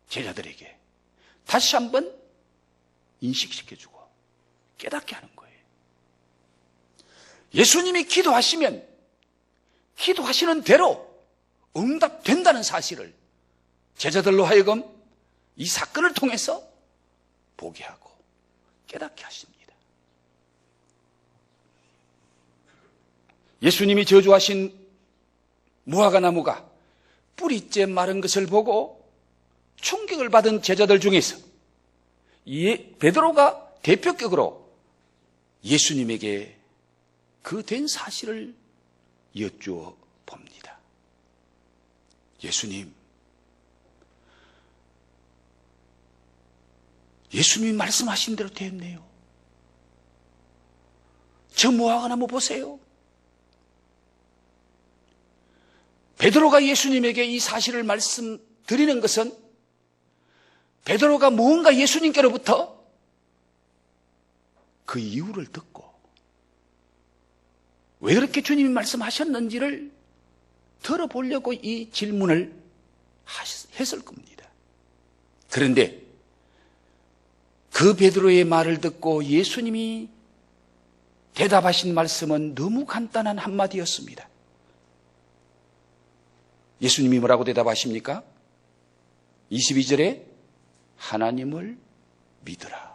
제자들에게 다시 한번 인식시켜주고 깨닫게 하는 거예요. 예수님이 기도하시면 기도하시는 대로 응답된다는 사실을 제자들로 하여금 이 사건을 통해서 보게 하고 깨닫게 하십니다. 예수님이 저주하신 무화과나무가 뿌리째 마른 것을 보고 충격을 받은 제자들 중에서 베드로가 대표격으로 예수님에게 그 된 사실을 여쭈어 봅니다. 예수님이 말씀하신 대로 됐네요. 저 무화과나무 보세요. 베드로가 예수님에게 이 사실을 말씀드리는 것은 베드로가 무언가 예수님께로부터 그 이유를 듣고 왜 그렇게 주님이 말씀하셨는지를 들어보려고 이 질문을 했을 겁니다. 그런데 그 베드로의 말을 듣고 예수님이 대답하신 말씀은 너무 간단한 한마디였습니다. 예수님이 뭐라고 대답하십니까? 22절에 하나님을 믿으라.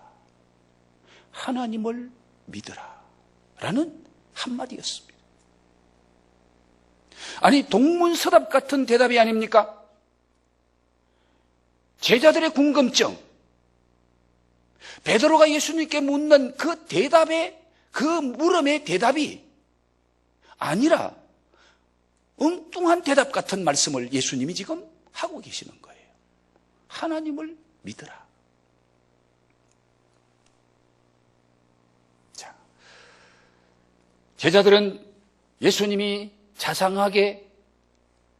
하나님을 믿으라. 라는 한마디였습니다. 아니, 동문서답 같은 대답이 아닙니까? 제자들의 궁금증, 베드로가 예수님께 묻는 그 대답의 그 물음의 대답이 아니라 엉뚱한 대답 같은 말씀을 예수님이 지금 하고 계시는 거예요. 하나님을 믿으라. 자, 제자들은 예수님이 자상하게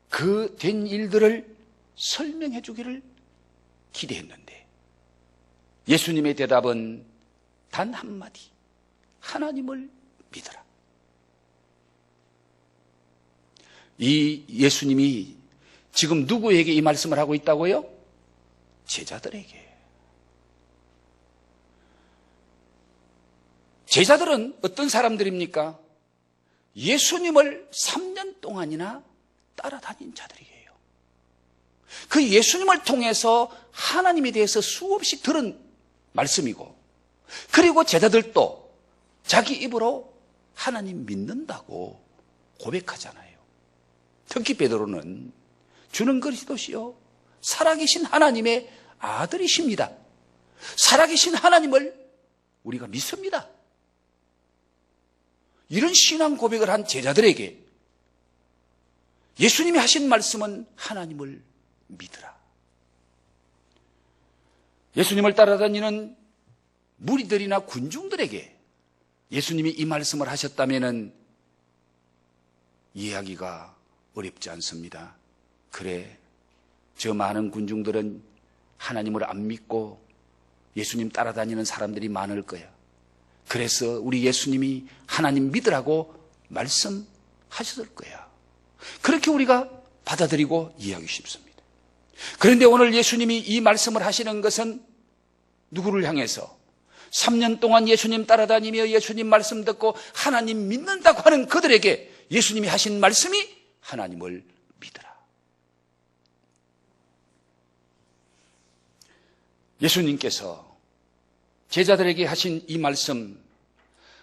그 된 일들을 설명해 주기를 기대했는데 예수님의 대답은 단 한마디, 하나님을 믿으라. 이 예수님이 지금 누구에게 이 말씀을 하고 있다고요? 제자들에게. 제자들은 어떤 사람들입니까? 예수님을 3년 동안이나 따라다닌 자들이에요. 그 예수님을 통해서 하나님에 대해서 수없이 들은 말씀이고, 그리고 제자들도 자기 입으로 하나님 믿는다고 고백하잖아요. 특히 베드로는 주는 그리스도시요 살아계신 하나님의 아들이십니다. 살아계신 하나님을 우리가 믿습니다. 이런 신앙 고백을 한 제자들에게 예수님이 하신 말씀은 하나님을 믿으라. 예수님을 따라다니는 무리들이나 군중들에게 예수님이 이 말씀을 하셨다면 이해하기가 어렵지 않습니다. 그래, 저 많은 군중들은 하나님을 안 믿고 예수님 따라다니는 사람들이 많을 거야. 그래서 우리 예수님이 하나님 믿으라고 말씀하셨을 거야. 그렇게 우리가 받아들이고 이해하기 쉽습니다. 그런데 오늘 예수님이 이 말씀을 하시는 것은 누구를 향해서? 3년 동안 예수님 따라다니며 예수님 말씀 듣고 하나님 믿는다고 하는 그들에게 예수님이 하신 말씀이 하나님을 믿으라. 예수님께서 제자들에게 하신 이 말씀,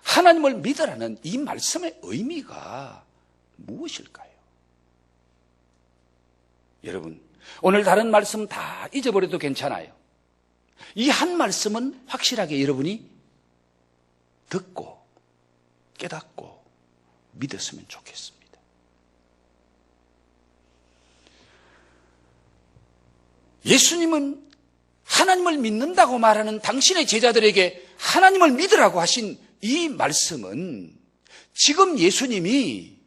하나님을 믿으라는 이 말씀의 의미가 무엇일까요? 여러분, 오늘 다른 말씀 다 잊어버려도 괜찮아요. 이 한 말씀은 확실하게 여러분이 듣고 깨닫고 믿었으면 좋겠습니다. 예수님은 하나님을 믿는다고 말하는 당신의 제자들에게 하나님을 믿으라고 하신 이 말씀은 지금 예수님이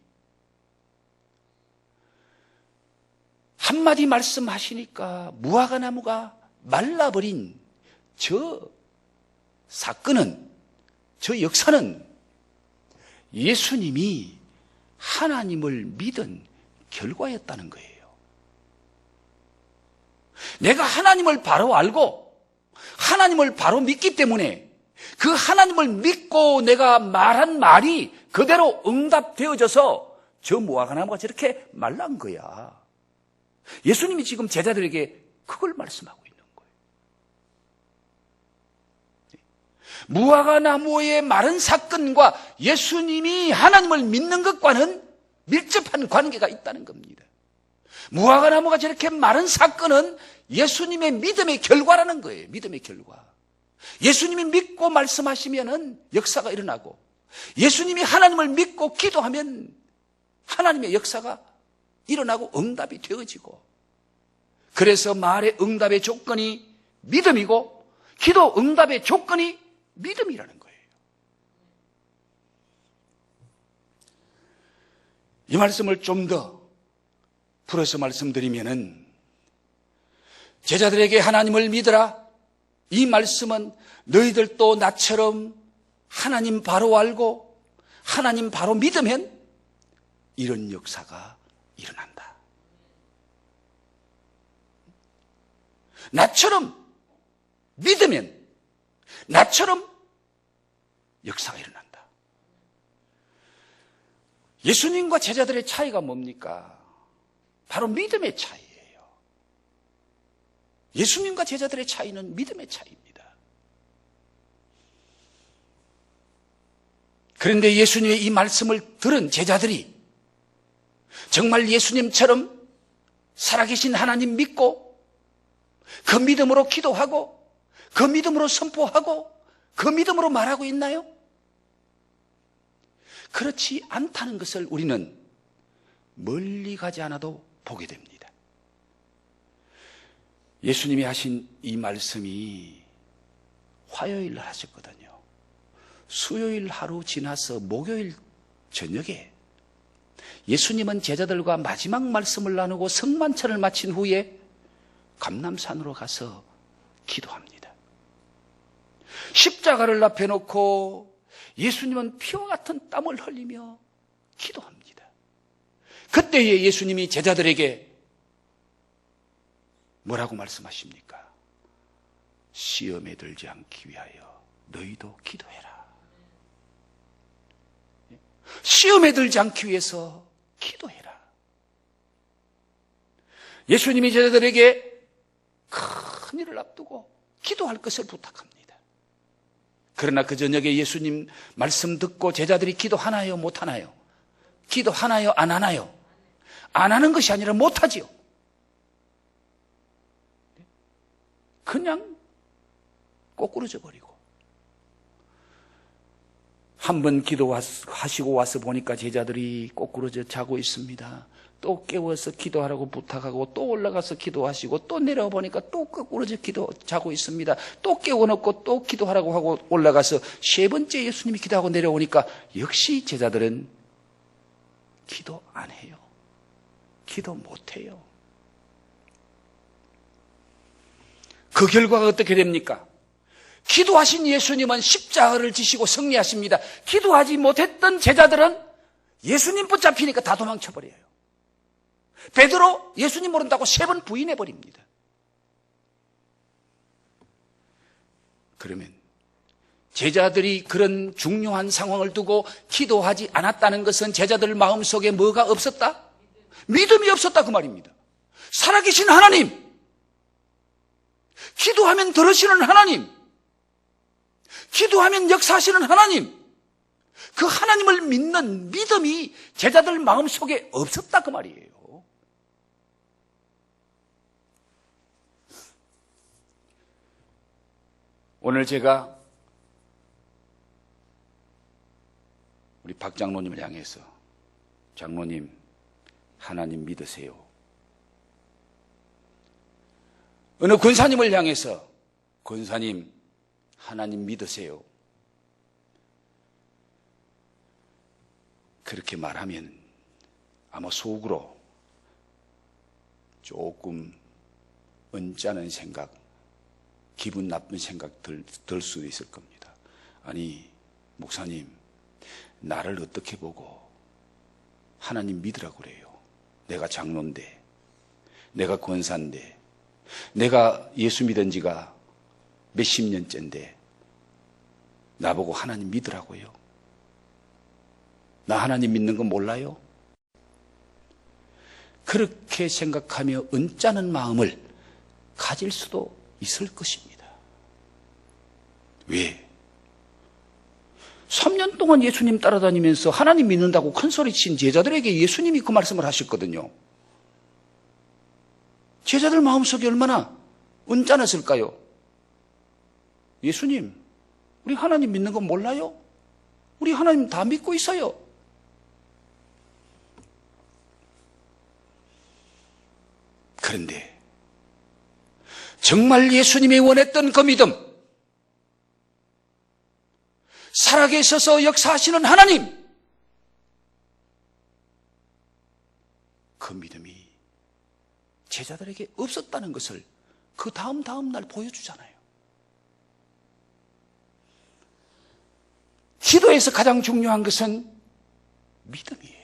한마디 말씀하시니까 무화과나무가 말라버린 저 사건은, 저 역사는 예수님이 하나님을 믿은 결과였다는 거예요. 내가 하나님을 바로 알고 하나님을 바로 믿기 때문에 그 하나님을 믿고 내가 말한 말이 그대로 응답되어져서 저 무화과나무가 저렇게 말란 거야. 예수님이 지금 제자들에게 그걸 말씀하고 있는 거예요. 무화과나무의 마른 사건과 예수님이 하나님을 믿는 것과는 밀접한 관계가 있다는 겁니다. 무화과나무가 저렇게 마른 사건은 예수님의 믿음의 결과라는 거예요. 믿음의 결과. 예수님이 믿고 말씀하시면은 역사가 일어나고, 예수님이 하나님을 믿고 기도하면 하나님의 역사가 일어나고 응답이 되어지고, 그래서 말의 응답의 조건이 믿음이고 기도 응답의 조건이 믿음이라는 거예요. 이 말씀을 좀 더 풀어서 말씀드리면은, 제자들에게 하나님을 믿으라, 이 말씀은 너희들도 나처럼 하나님 바로 알고 하나님 바로 믿으면 이런 역사가 일어난다. 나처럼 믿으면 나처럼 역사가 일어난다. 예수님과 제자들의 차이가 뭡니까? 바로 믿음의 차이예요. 예수님과 제자들의 차이는 믿음의 차이입니다. 그런데 예수님의 이 말씀을 들은 제자들이 정말 예수님처럼 살아계신 하나님 믿고 그 믿음으로 기도하고 그 믿음으로 선포하고 그 믿음으로 말하고 있나요? 그렇지 않다는 것을 우리는 멀리 가지 않아도 보게 됩니다. 예수님이 하신 이 말씀이 화요일 날 하셨거든요. 수요일 하루 지나서 목요일 저녁에 예수님은 제자들과 마지막 말씀을 나누고 성만찬을 마친 후에 감람산으로 가서 기도합니다. 십자가를 앞에 놓고 예수님은 피와 같은 땀을 흘리며 기도합니다. 그때에 예수님이 제자들에게 뭐라고 말씀하십니까? 시험에 들지 않기 위하여 너희도 기도해라. 시험에 들지 않기 위해서 기도해라. 예수님이 제자들에게 큰 일을 앞두고 기도할 것을 부탁합니다. 그러나 그 저녁에 예수님 말씀 듣고 제자들이 기도하나요, 못하나요? 기도하나요, 안 하나요? 안 하는 것이 아니라 못하지요. 그냥 꼬꾸러져 버리고. 한 번 기도하시고 와서 보니까 제자들이 꼬꾸러져 자고 있습니다. 또 깨워서 기도하라고 부탁하고 또 올라가서 기도하시고 또 내려와 보니까 또 꼬꾸러져 자고 있습니다. 또 깨워놓고 또 기도하라고 하고 올라가서 세 번째 예수님이 기도하고 내려오니까 역시 제자들은 기도 안 해요. 기도 못 해요. 그 결과가 어떻게 됩니까? 기도하신 예수님은 십자가를 지시고 승리하십니다. 기도하지 못했던 제자들은 예수님 붙잡히니까 다 도망쳐버려요. 베드로 예수님 모른다고 3번 부인해버립니다. 그러면 제자들이 그런 중요한 상황을 두고 기도하지 않았다는 것은 제자들 마음속에 뭐가 없었다? 믿음이 없었다 그 말입니다. 살아계신 하나님, 기도하면 들으시는 하나님, 기도하면 역사하시는 하나님, 그 하나님을 믿는 믿음이 제자들 마음속에 없었다 그 말이에요. 오늘 제가 우리 박 장로님을 향해서 장로님 하나님 믿으세요. 어느 권사님을 향해서 권사님 하나님 믿으세요. 그렇게 말하면 아마 속으로 조금 언짢은 생각, 기분 나쁜 생각 들 수도 있을 겁니다. 아니 목사님 나를 어떻게 보고 하나님 믿으라고 그래요. 내가 장로인데, 내가 권사인데, 내가 예수 믿은 지가 몇십 년째인데 나보고 하나님 믿으라고요? 나 하나님 믿는 거 몰라요? 그렇게 생각하며 언짢은 마음을 가질 수도 있을 것입니다. 왜? 3년 동안 예수님 따라다니면서 하나님 믿는다고 큰소리친 제자들에게 예수님이 그 말씀을 하셨거든요. 제자들 마음속에 얼마나 언짢았을까요? 예수님, 우리 하나님 믿는 건 몰라요? 우리 하나님 다 믿고 있어요. 그런데 정말 예수님이 원했던 그 믿음, 살아계셔서 역사하시는 하나님, 그 믿음이 제자들에게 없었다는 것을 그 다음 날 보여주잖아요. 기도에서 가장 중요한 것은 믿음이에요.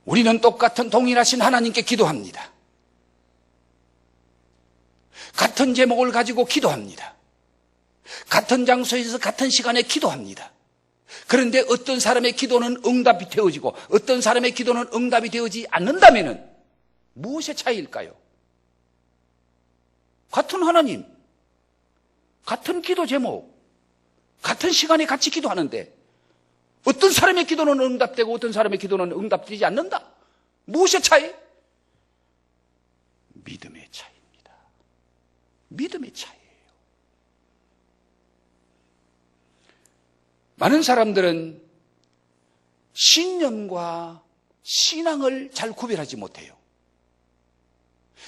우리는 똑같은 동일하신 하나님께 기도합니다. 같은 제목을 가지고 기도합니다. 같은 장소에서 같은 시간에 기도합니다. 그런데 어떤 사람의 기도는 응답이 되어지고 어떤 사람의 기도는 응답이 되어지지 않는다면 무엇의 차이일까요? 같은 하나님, 같은 기도 제목, 같은 시간에 같이 기도하는데 어떤 사람의 기도는 응답되고 어떤 사람의 기도는 응답되지 않는다. 무엇의 차이? 믿음의 차이입니다. 믿음의 차이예요. 많은 사람들은 신념과 신앙을 잘 구별하지 못해요.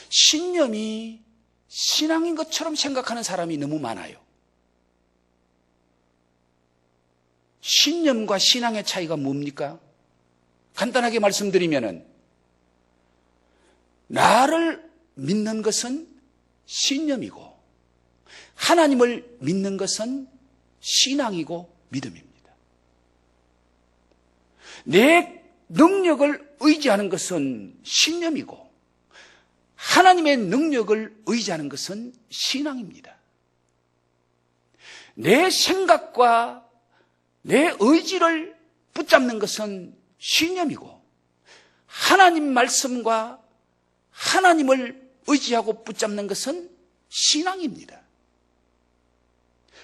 신념이 신앙인 것처럼 생각하는 사람이 너무 많아요. 신념과 신앙의 차이가 뭡니까? 간단하게 말씀드리면은 나를 믿는 것은 신념이고 하나님을 믿는 것은 신앙이고 믿음입니다. 내 능력을 의지하는 것은 신념이고 하나님의 능력을 의지하는 것은 신앙입니다. 내 생각과 내 의지를 붙잡는 것은 신념이고, 하나님 말씀과 하나님을 의지하고 붙잡는 것은 신앙입니다.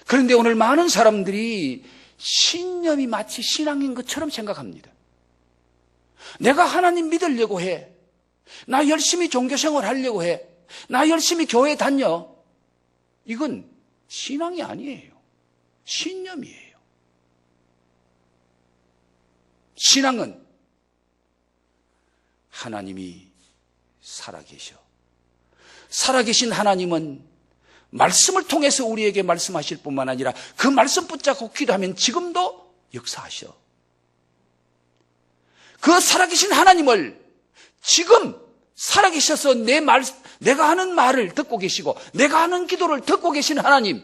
그런데 오늘 많은 사람들이 신념이 마치 신앙인 것처럼 생각합니다. 내가 하나님 믿으려고 해. 나 열심히 종교생활 하려고 해. 나 열심히 교회 다녀. 이건 신앙이 아니에요. 신념이에요. 신앙은 하나님이 살아계셔. 살아계신 하나님은 말씀을 통해서 우리에게 말씀하실 뿐만 아니라 그 말씀 붙잡고 기도하면 지금도 역사하셔. 그 살아계신 하나님을 지금 살아계셔서 내가 하는 말을 듣고 계시고 내가 하는 기도를 듣고 계신 하나님,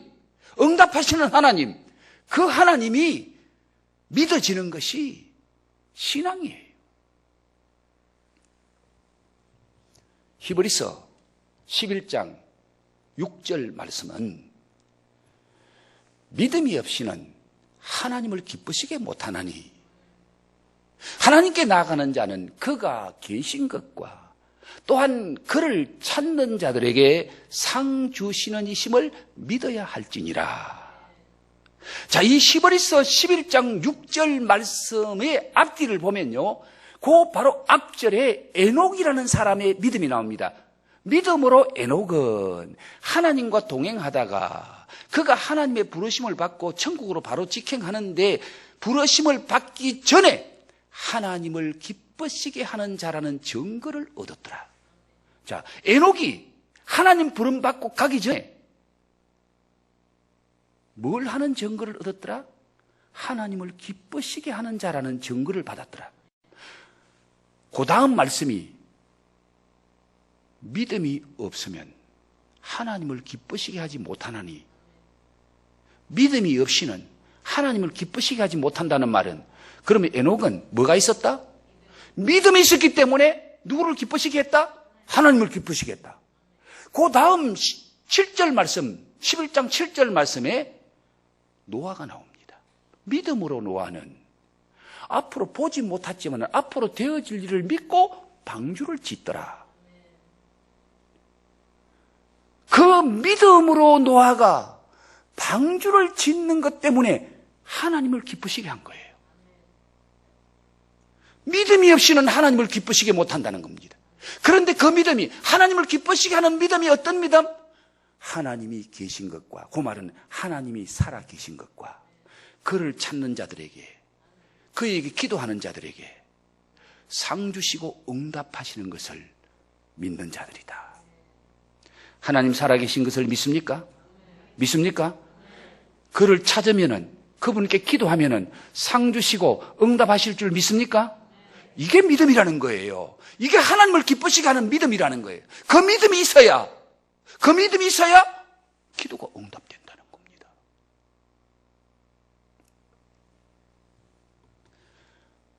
응답하시는 하나님, 그 하나님이 믿어지는 것이 신앙이에요. 히브리서 11장 6절 말씀은 믿음이 없이는 하나님을 기쁘시게 못하나니 하나님께 나아가는 자는 그가 계신 것과 또한 그를 찾는 자들에게 상 주시는 이심을 믿어야 할지니라. 자, 이 히브리서 11장 6절 말씀의 앞뒤를 보면요, 그 바로 앞절에 에녹이라는 사람의 믿음이 나옵니다. 믿음으로 에녹은 하나님과 동행하다가 그가 하나님의 부르심을 받고 천국으로 바로 직행하는데 부르심을 받기 전에 하나님을 기쁘시게 하는 자라는 증거를 얻었더라. 자, 에녹이 하나님 부름 받고 가기 전에 뭘 하는 증거를 얻었더라? 하나님을 기쁘시게 하는 자라는 증거를 받았더라. 그 다음 말씀이 믿음이 없으면 하나님을 기쁘시게 하지 못하나니, 믿음이 없이는 하나님을 기쁘시게 하지 못한다는 말은, 그러면 에녹은 뭐가 있었다? 믿음이 있었기 때문에 누구를 기쁘시게 했다? 하나님을 기쁘시게 했다. 그 다음 7절 말씀, 11장 7절 말씀에 노아가 나옵니다. 믿음으로 노아는 앞으로 보지 못했지만 앞으로 되어질 일을 믿고 방주를 짓더라. 그 믿음으로 노아가 방주를 짓는 것 때문에 하나님을 기쁘시게 한 거예요. 믿음이 없이는 하나님을 기쁘시게 못한다는 겁니다. 그런데 그 믿음이, 하나님을 기쁘시게 하는 믿음이 어떤 믿음? 하나님이 계신 것과, 그 말은 하나님이 살아 계신 것과 그를 찾는 자들에게, 그에게 기도하는 자들에게 상 주시고 응답하시는 것을 믿는 자들이다. 하나님 살아계신 것을 믿습니까? 믿습니까? 그를 찾으면은, 그분께 기도하면은 상 주시고 응답하실 줄 믿습니까? 이게 믿음이라는 거예요. 이게 하나님을 기쁘시게 하는 믿음이라는 거예요. 그 믿음이 있어야 기도가 응답된다는 겁니다.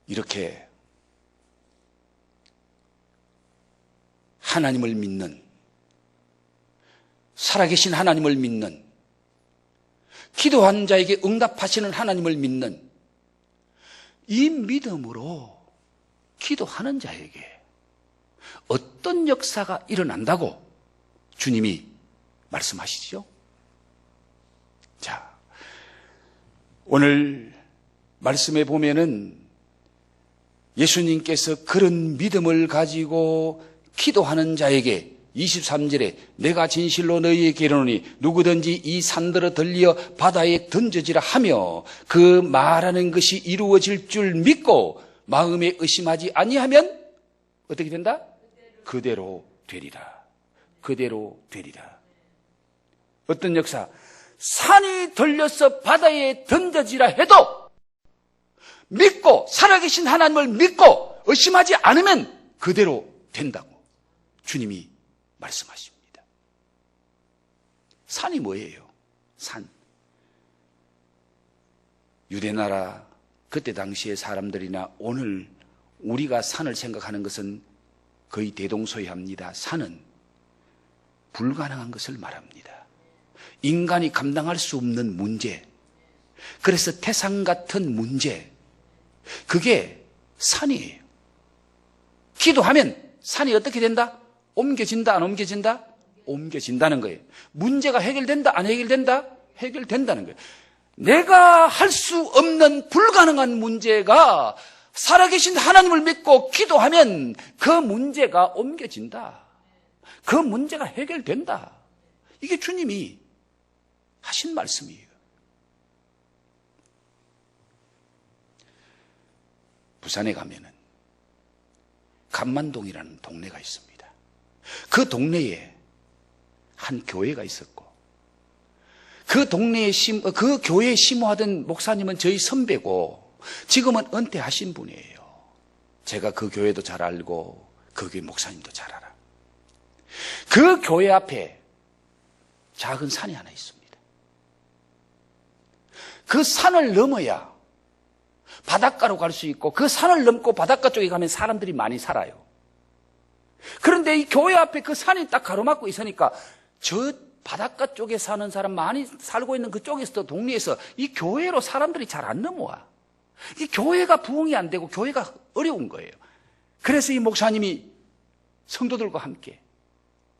이렇게 하나님을 믿는, 살아계신 하나님을 믿는, 기도한 자에게 응답하시는 하나님을 믿는 이 믿음으로 기도하는 자에게 어떤 역사가 일어난다고 주님이 말씀하시죠? 자, 오늘 말씀에 보면은 예수님께서 그런 믿음을 가지고 기도하는 자에게 23절에 내가 진실로 너희에게 이르노니 누구든지 이 산들어 들려 바다에 던져지라 하며 그 말하는 것이 이루어질 줄 믿고 마음에 의심하지 아니하면 어떻게 된다? 그대로 되리라. 그대로 되리라. 어떤 역사? 산이 들려서 바다에 던져지라 해도 믿고, 살아계신 하나님을 믿고 의심하지 않으면 그대로 된다고 주님이 말씀하십니다. 산이 뭐예요? 산. 유대나라 그때 당시의 사람들이나 오늘 우리가 산을 생각하는 것은 거의 대동소이합니다. 산은 불가능한 것을 말합니다. 인간이 감당할 수 없는 문제, 그래서 태산 같은 문제, 그게 산이에요. 기도하면 산이 어떻게 된다? 옮겨진다, 안 옮겨진다? 옮겨진다는 거예요. 문제가 해결된다, 안 해결된다? 해결된다는 거예요. 내가 할 수 없는 불가능한 문제가 살아계신 하나님을 믿고 기도하면 그 문제가 옮겨진다. 그 문제가 해결된다. 이게 주님이 하신 말씀이에요. 부산에 가면은 감만동이라는 동네가 있습니다. 그 동네에 한 교회가 있었고, 그 동네에 그 교회에 심호하던 목사님은 저희 선배고 지금은 은퇴하신 분이에요. 제가 그 교회도 잘 알고 그 교회 목사님도 잘 알아. 그 교회 앞에 작은 산이 하나 있습니다. 그 산을 넘어야 바닷가로 갈 수 있고, 그 산을 넘고 바닷가 쪽에 가면 사람들이 많이 살아요. 그런데 이 교회 앞에 그 산이 딱 가로막고 있으니까 저 바닷가 쪽에 사는 사람, 많이 살고 있는 그쪽에서도 동네에서 이 교회로 사람들이 잘 안 넘어와. 이 교회가 부흥이 안 되고 교회가 어려운 거예요. 그래서 이 목사님이 성도들과 함께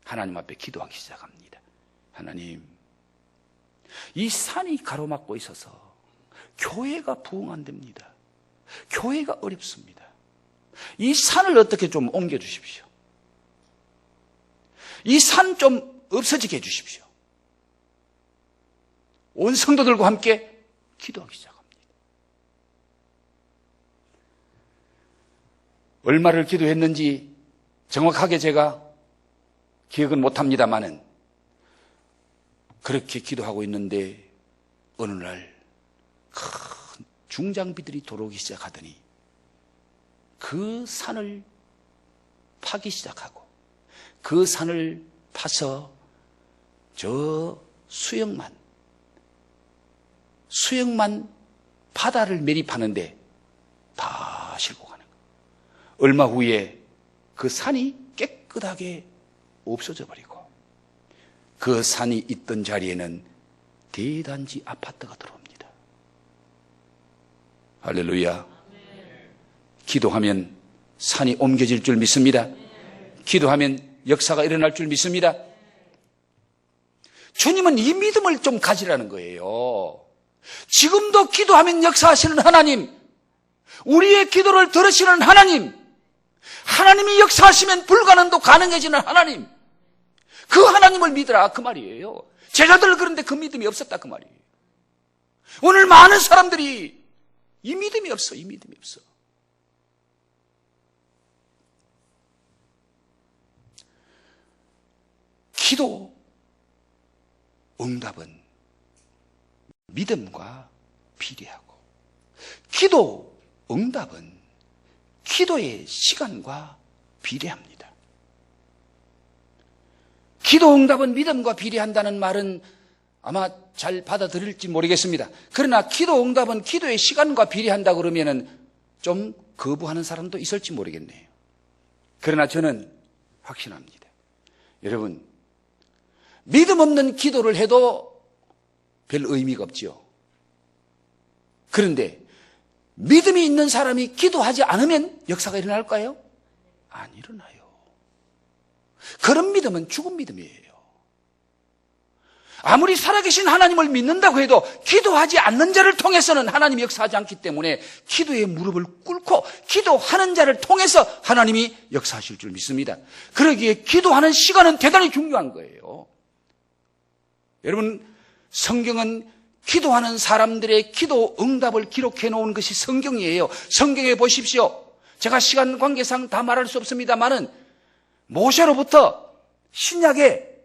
하나님 앞에 기도하기 시작합니다. 하나님, 이 산이 가로막고 있어서 교회가 부흥 안 됩니다. 교회가 어렵습니다. 이 산을 어떻게 좀 옮겨주십시오. 이 산 좀 없어지게 해주십시오. 온 성도들과 함께 기도하기 시작합니다. 얼마를 기도했는지 정확하게 제가 기억은 못합니다만은 그렇게 기도하고 있는데 어느 날 큰 중장비들이 들어오기 시작하더니 그 산을 파기 시작하고, 그 산을 파서 저 수영만 바다를 매립하는데 다 싣고 가는 거예요. 얼마 후에 그 산이 깨끗하게 없어져 버리고 그 산이 있던 자리에는 대단지 아파트가 들어옵니다. 할렐루야. 기도하면 산이 옮겨질 줄 믿습니다. 기도하면 역사가 일어날 줄 믿습니다. 주님은 이 믿음을 좀 가지라는 거예요. 지금도 기도하면 역사하시는 하나님, 우리의 기도를 들으시는 하나님, 하나님이 역사하시면 불가능도 가능해지는 하나님, 그 하나님을 믿으라 그 말이에요. 제자들 그런데 그 믿음이 없었다 그 말이에요. 오늘 많은 사람들이 이 믿음이 없어. 기도 응답은 믿음과 비례하고, 기도 응답은 기도의 시간과 비례합니다. 기도 응답은 믿음과 비례한다는 말은 아마 잘 받아들일지 모르겠습니다. 그러나 기도 응답은 기도의 시간과 비례한다 그러면은 좀 거부하는 사람도 있을지 모르겠네요. 그러나 저는 확신합니다. 여러분, 믿음 없는 기도를 해도 별 의미가 없지요. 그런데 믿음이 있는 사람이 기도하지 않으면 역사가 일어날까요? 안 일어나요. 그런 믿음은 죽은 믿음이에요. 아무리 살아계신 하나님을 믿는다고 해도 기도하지 않는 자를 통해서는 하나님이 역사하지 않기 때문에 기도의 무릎을 꿇고 기도하는 자를 통해서 하나님이 역사하실 줄 믿습니다. 그러기에 기도하는 시간은 대단히 중요한 거예요. 여러분, 성경은 기도하는 사람들의 기도 응답을 기록해 놓은 것이 성경이에요. 성경에 보십시오. 제가 시간 관계상 다 말할 수 없습니다만은 모세로부터 신약의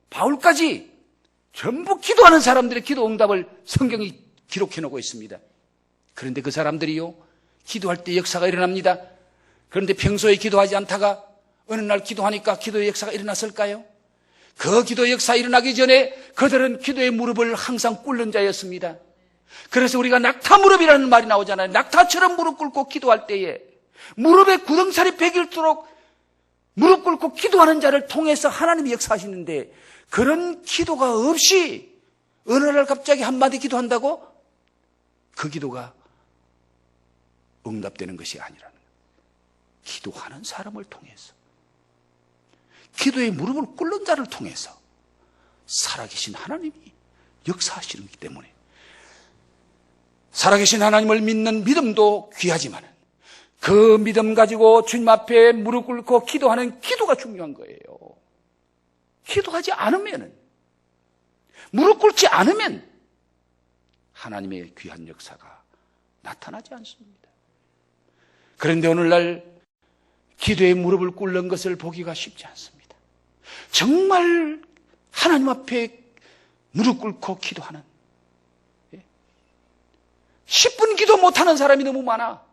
바울까지 전부 기도하는 사람들의 기도 응답을 성경이 기록해 놓고 있습니다. 그런데 그 사람들이요, 기도할 때 역사가 일어납니다. 그런데 평소에 기도하지 않다가 어느 날 기도하니까 기도의 역사가 일어났을까요? 그 기도의 역사 일어나기 전에 그들은 기도의 무릎을 항상 꿇는 자였습니다. 그래서 우리가 낙타 무릎이라는 말이 나오잖아요. 낙타처럼 무릎 꿇고 기도할 때에 무릎에 구덩살이 베길도록 무릎 꿇고 기도하는 자를 통해서 하나님이 역사하시는데, 그런 기도가 없이 어느 날 갑자기 한마디 기도한다고 그 기도가 응답되는 것이 아니라는 거예요. 기도하는 사람을 통해서, 기도에 무릎을 꿇는 자를 통해서 살아계신 하나님이 역사하시는 것 때문에, 살아계신 하나님을 믿는 믿음도 귀하지만 그 믿음 가지고 주님 앞에 무릎 꿇고 기도하는 기도가 중요한 거예요. 기도하지 않으면, 무릎 꿇지 않으면 하나님의 귀한 역사가 나타나지 않습니다. 그런데 오늘날 기도에 무릎을 꿇는 것을 보기가 쉽지 않습니다. 정말 하나님 앞에 무릎 꿇고 기도하는, 10분 기도 못하는 사람이 너무 많아.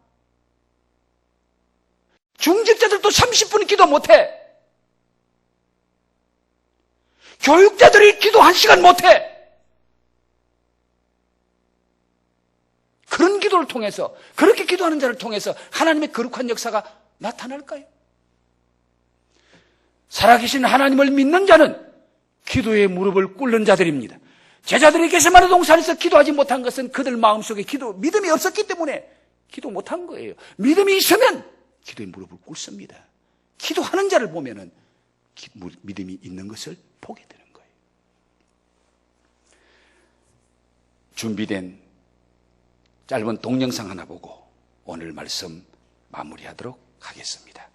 중직자들도 30분 기도 못해. 교육자들이 기도 1시간 못해. 그런 기도를 통해서, 그렇게 기도하는 자를 통해서 하나님의 거룩한 역사가 나타날까요? 살아계신 하나님을 믿는 자는 기도에 무릎을 꿇는 자들입니다. 제자들이 겟세마네 동산에서 기도하지 못한 것은 그들 마음속에 믿음이 없었기 때문에 기도 못한 거예요. 믿음이 있으면 기도에 무릎을 꿇습니다. 기도하는 자를 보면은 믿음이 있는 것을 보게 되는 거예요. 준비된 짧은 동영상 하나 보고 오늘 말씀 마무리하도록 하겠습니다.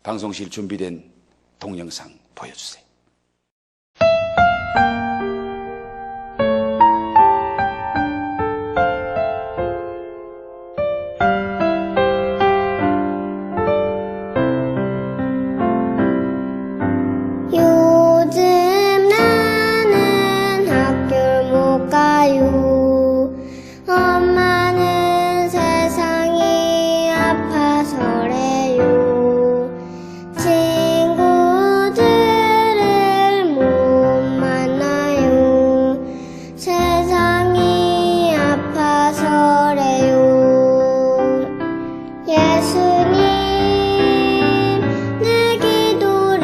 방송실 준비된 동영상 보여주세요. 요즘 나는 학교를 못 가요. 엄마는 세상이 아파서래요. 친구들을 못 만나요. 세상이 아파서래요. 예수님 내 기도를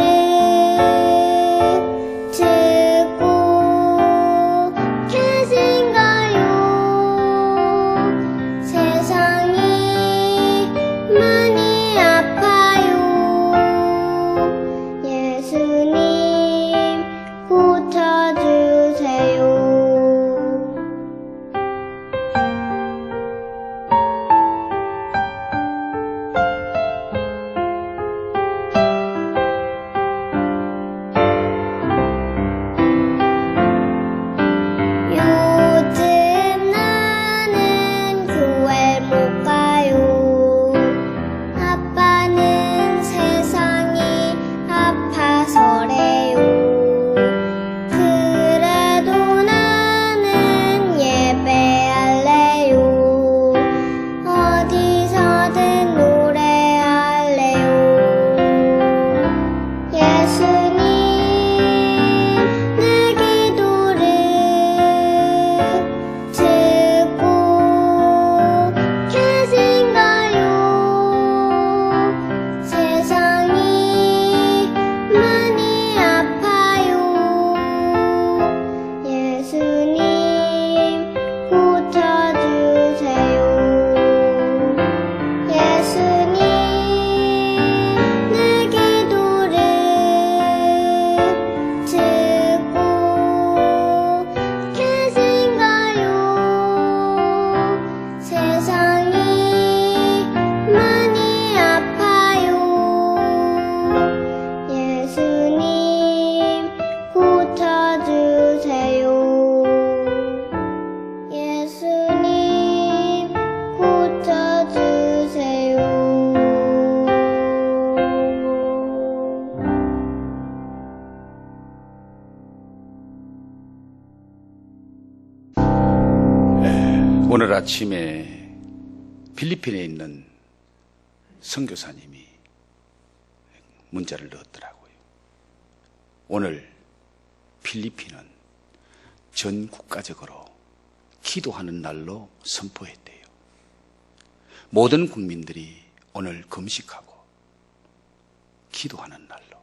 듣고 계신가요? 세상이 많이 아파요. 예수님 고쳐주세요. 요즘 나는 교회를 못 가요. 아빠는 세상이 아파서래요. 그래도 나는 예배할래요. 어디서든 노래할래요. 예수님 내 기도를 듣고 계신가요? 세상이 많이 아파요. 예수님 고쳐주세요. 예수님 내 기도를 듣고 계신가요? 세상이 많이 아파요. 예수님 고쳐주세요. 예수님 고쳐주세요. 오늘 아침에 필리핀에 있는 선교사님이 문자를 넣었더라고요. 오늘 필리핀은 전 국가적으로 기도하는 날로 선포했대요. 모든 국민들이 오늘 금식하고 기도하는 날로.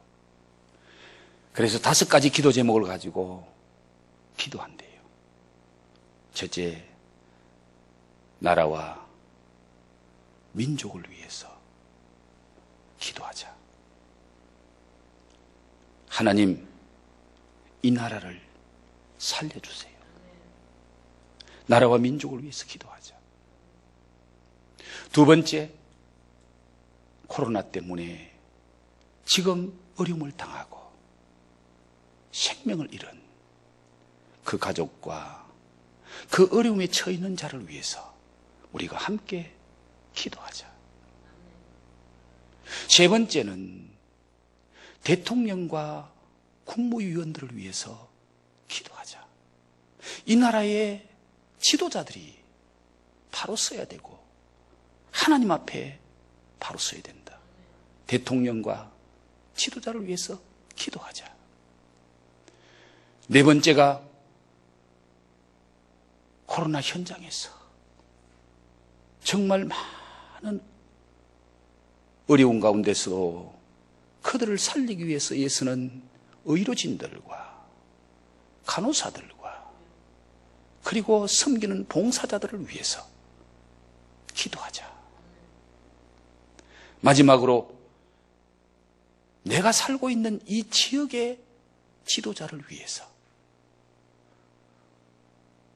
그래서 5가지 기도 제목을 가지고 기도한대요. 첫째, 나라와 민족을 위해서 기도하자. 하나님, 이 나라를 살려주세요. 나라와 민족을 위해서 기도하자. 두 번째, 코로나 때문에 지금 어려움을 당하고 생명을 잃은 그 가족과 그 어려움에 처해 있는 자를 위해서 우리가 함께 기도하자. 세 번째는 대통령과 국무위원들을 위해서 기도하자. 이 나라의 지도자들이 바로 서야 되고 하나님 앞에 바로 서야 된다. 대통령과 지도자를 위해서 기도하자. 네 번째가 코로나 현장에서 정말 많은 어려운 가운데서 그들을 살리기 위해서 애쓰는 의료진들과 간호사들과 그리고 섬기는 봉사자들을 위해서 기도하자. 마지막으로 내가 살고 있는 이 지역의 지도자를 위해서,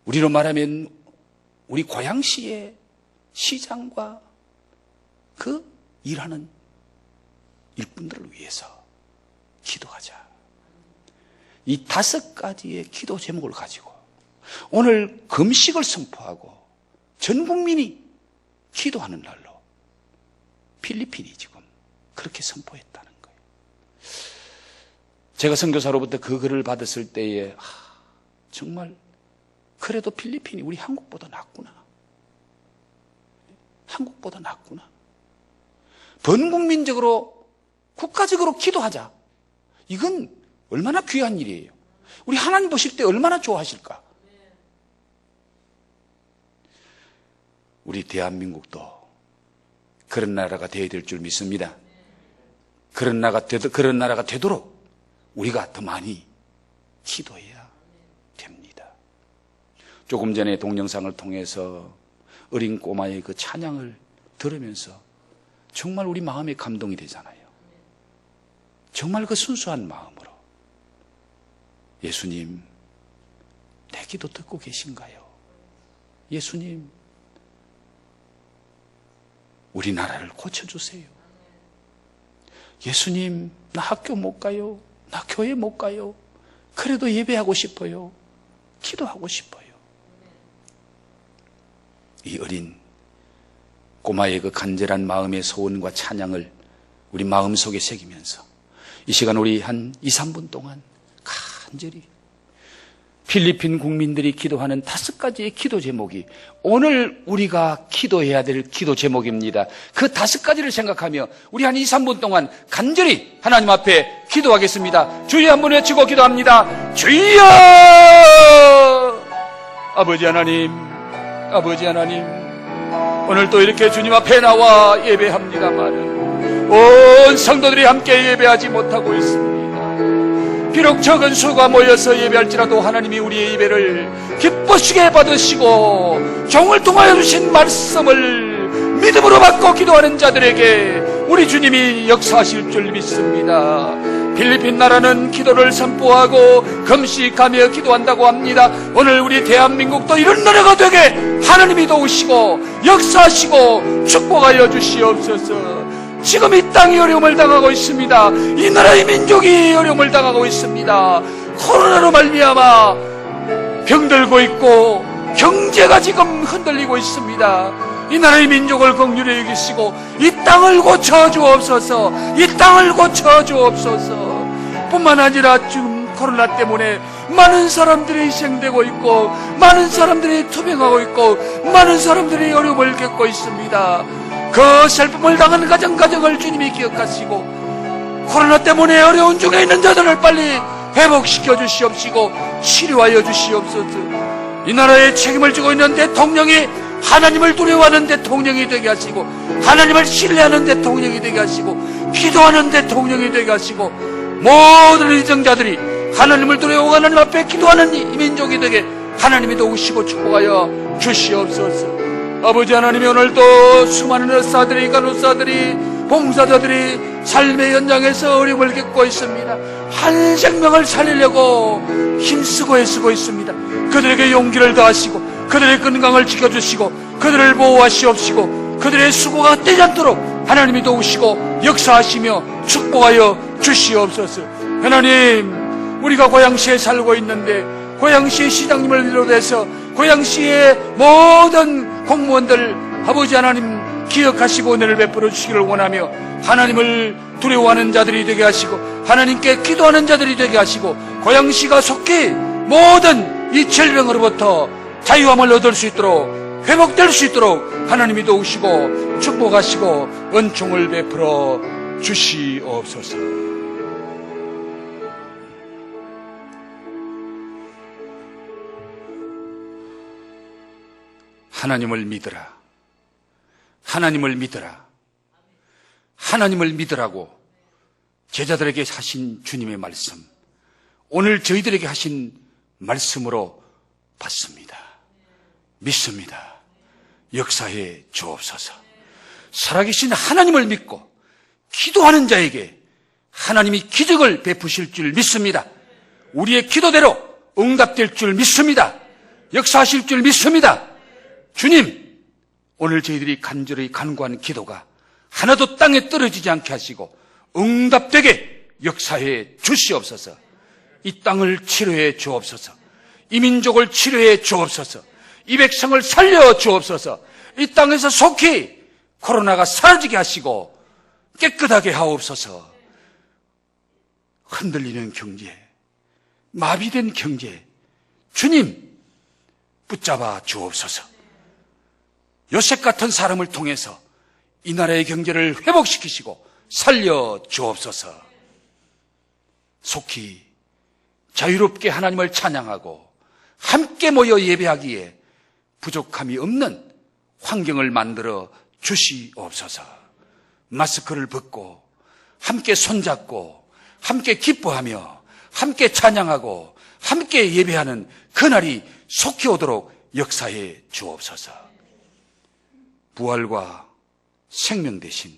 우리로 말하면 우리 고양시의 시장과 그 일하는 일꾼들을 위해서 기도하자. 이 5가지의 기도 제목을 가지고 오늘 금식을 선포하고 전 국민이 기도하는 날로 필리핀이 지금 그렇게 선포했다는 거예요. 제가 선교사로부터 그 글을 받았을 때에 정말 그래도 필리핀이 우리 한국보다 낫구나. 한국보다 낫구나. 번국민적으로 국가적으로 기도하자. 이건 얼마나 귀한 일이에요. 우리 하나님 보실 때 얼마나 좋아하실까. 우리 대한민국도 그런 나라가 되어야 될 줄 믿습니다. 그런 나라가 되도록 우리가 더 많이 기도해야 됩니다. 조금 전에 동영상을 통해서 어린 꼬마의 그 찬양을 들으면서 정말 우리 마음에 감동이 되잖아요. 정말 그 순수한 마음으로 예수님, 내 기도 듣고 계신가요? 예수님, 우리나라를 고쳐주세요. 예수님, 나 학교 못 가요. 나 교회 못 가요. 그래도 예배하고 싶어요. 기도하고 싶어요. 이 어린 꼬마의 그 간절한 마음의 소원과 찬양을 우리 마음속에 새기면서 이 시간 우리 한 2, 3분 동안 간절히 필리핀 국민들이 기도하는 5가지의 기도 제목이 오늘 우리가 기도해야 될 기도 제목입니다. 그 5가지를 생각하며 우리 한 2, 3분 동안 간절히 하나님 앞에 기도하겠습니다. 주여 한번 외치고 기도합니다. 주여! 아버지 하나님, 아버지 하나님, 오늘 또 이렇게 주님 앞에 나와 예배합니다만 온 성도들이 함께 예배하지 못하고 있습니다. 비록 적은 수가 모여서 예배할지라도 하나님이 우리의 예배를 기쁘시게 받으시고 종을 통하여 주신 말씀을 믿음으로 받고 기도하는 자들에게 우리 주님이 역사하실 줄 믿습니다. 필리핀 나라는 기도를 선포하고 금식하며 기도한다고 합니다. 오늘 우리 대한민국도 이런 나라가 되게 하나님이 도우시고 역사하시고 축복하여 주시옵소서. 지금 이 땅이 어려움을 당하고 있습니다. 이 나라의 민족이 어려움을 당하고 있습니다. 코로나로 말미암아 병들고 있고 경제가 지금 흔들리고 있습니다. 이 나라의 민족을 긍휼히 여기시고 이 땅을 고쳐주옵소서. 이 땅을 고쳐주옵소서. 뿐만 아니라 지금 코로나 때문에 많은 사람들이 희생되고 있고 많은 사람들이 투병하고 있고 많은 사람들이 어려움을 겪고 있습니다. 그 슬픔을 당하는 가정을 주님이 기억하시고 코로나 때문에 어려운 중에 있는 자들을 빨리 회복시켜 주시옵시고 치료하여 주시옵소서. 이 나라에 책임을 지고 있는 대통령이 하나님을 두려워하는 대통령이 되게 하시고 하나님을 신뢰하는 대통령이 되게 하시고 기도하는 대통령이 되게 하시고 모든 의정자들이 하나님을 두려워하고 하나님 앞에 기도하는 이 민족이 되게 하나님이 도우시고 축복하여 주시옵소서. 아버지 하나님이 오늘도 수많은 의사들이, 간호사들이, 봉사자들이 삶의 현장에서 어려움을 겪고 있습니다. 한 생명을 살리려고 힘쓰고 애쓰고 있습니다. 그들에게 용기를 더하시고 그들의 건강을 지켜주시고 그들을 보호하시옵시고 그들의 수고가 떼지 않도록 하나님이 도우시고 역사하시며 축복하여 주시옵소서. 하나님, 우리가 고양시에 살고 있는데 고양시 시장님을 비롯해서 고양시의 모든 공무원들 아버지 하나님 기억하시고 은혜를 베풀어 주시기를 원하며 하나님을 두려워하는 자들이 되게 하시고 하나님께 기도하는 자들이 되게 하시고 고양시가 속히 모든 이 질병으로부터 자유함을 얻을 수 있도록 회복될 수 있도록 하나님이 도우시고 축복하시고 은총을 베풀어 주시옵소서. 하나님을 믿으라. 하나님을 믿으라. 하나님을 믿으라고 제자들에게 하신 주님의 말씀, 오늘 저희들에게 하신 말씀으로 받습니다. 믿습니다. 역사해 주옵소서. 살아계신 하나님을 믿고 기도하는 자에게 하나님이 기적을 베푸실 줄 믿습니다. 우리의 기도대로 응답될 줄 믿습니다. 역사하실 줄 믿습니다. 주님, 오늘 저희들이 간절히 간구하는 기도가 하나도 땅에 떨어지지 않게 하시고 응답되게 역사해 주시옵소서. 이 땅을 치료해 주옵소서. 이 민족을 치료해 주옵소서. 이 백성을 살려 주옵소서. 이 땅에서 속히 코로나가 사라지게 하시고 깨끗하게 하옵소서. 흔들리는 경제, 마비된 경제, 주님 붙잡아 주옵소서. 요셉 같은 사람을 통해서 이 나라의 경제를 회복시키시고 살려 주옵소서. 속히 자유롭게 하나님을 찬양하고 함께 모여 예배하기에 부족함이 없는 환경을 만들어 주시옵소서. 마스크를 벗고 함께 손잡고 함께 기뻐하며 함께 찬양하고 함께 예배하는 그날이 속히 오도록 역사해 주옵소서. 부활과 생명 되신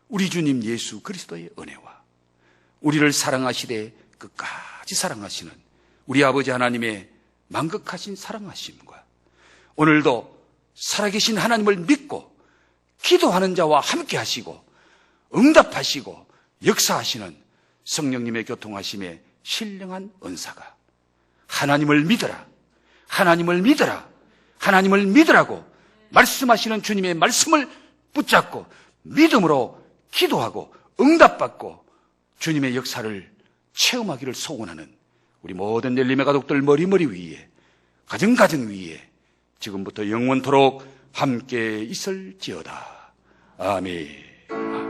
우리 주님 예수 그리스도의 은혜와 우리를 사랑하시되 끝까지 사랑하시는 우리 아버지 하나님의 만극하신 사랑하심과 오늘도 살아계신 하나님을 믿고 기도하는 자와 함께 하시고 응답하시고 역사하시는 성령님의 교통하심에 신령한 은사가 하나님을 믿으라, 하나님을 믿으라, 하나님을 믿으라고 말씀하시는 주님의 말씀을 붙잡고 믿음으로 기도하고 응답받고 주님의 역사를 체험하기를 소원하는 우리 모든 열림의 가족들 머리머리 위에 가정 위에 지금부터 영원토록 함께 있을지어다. 아멘.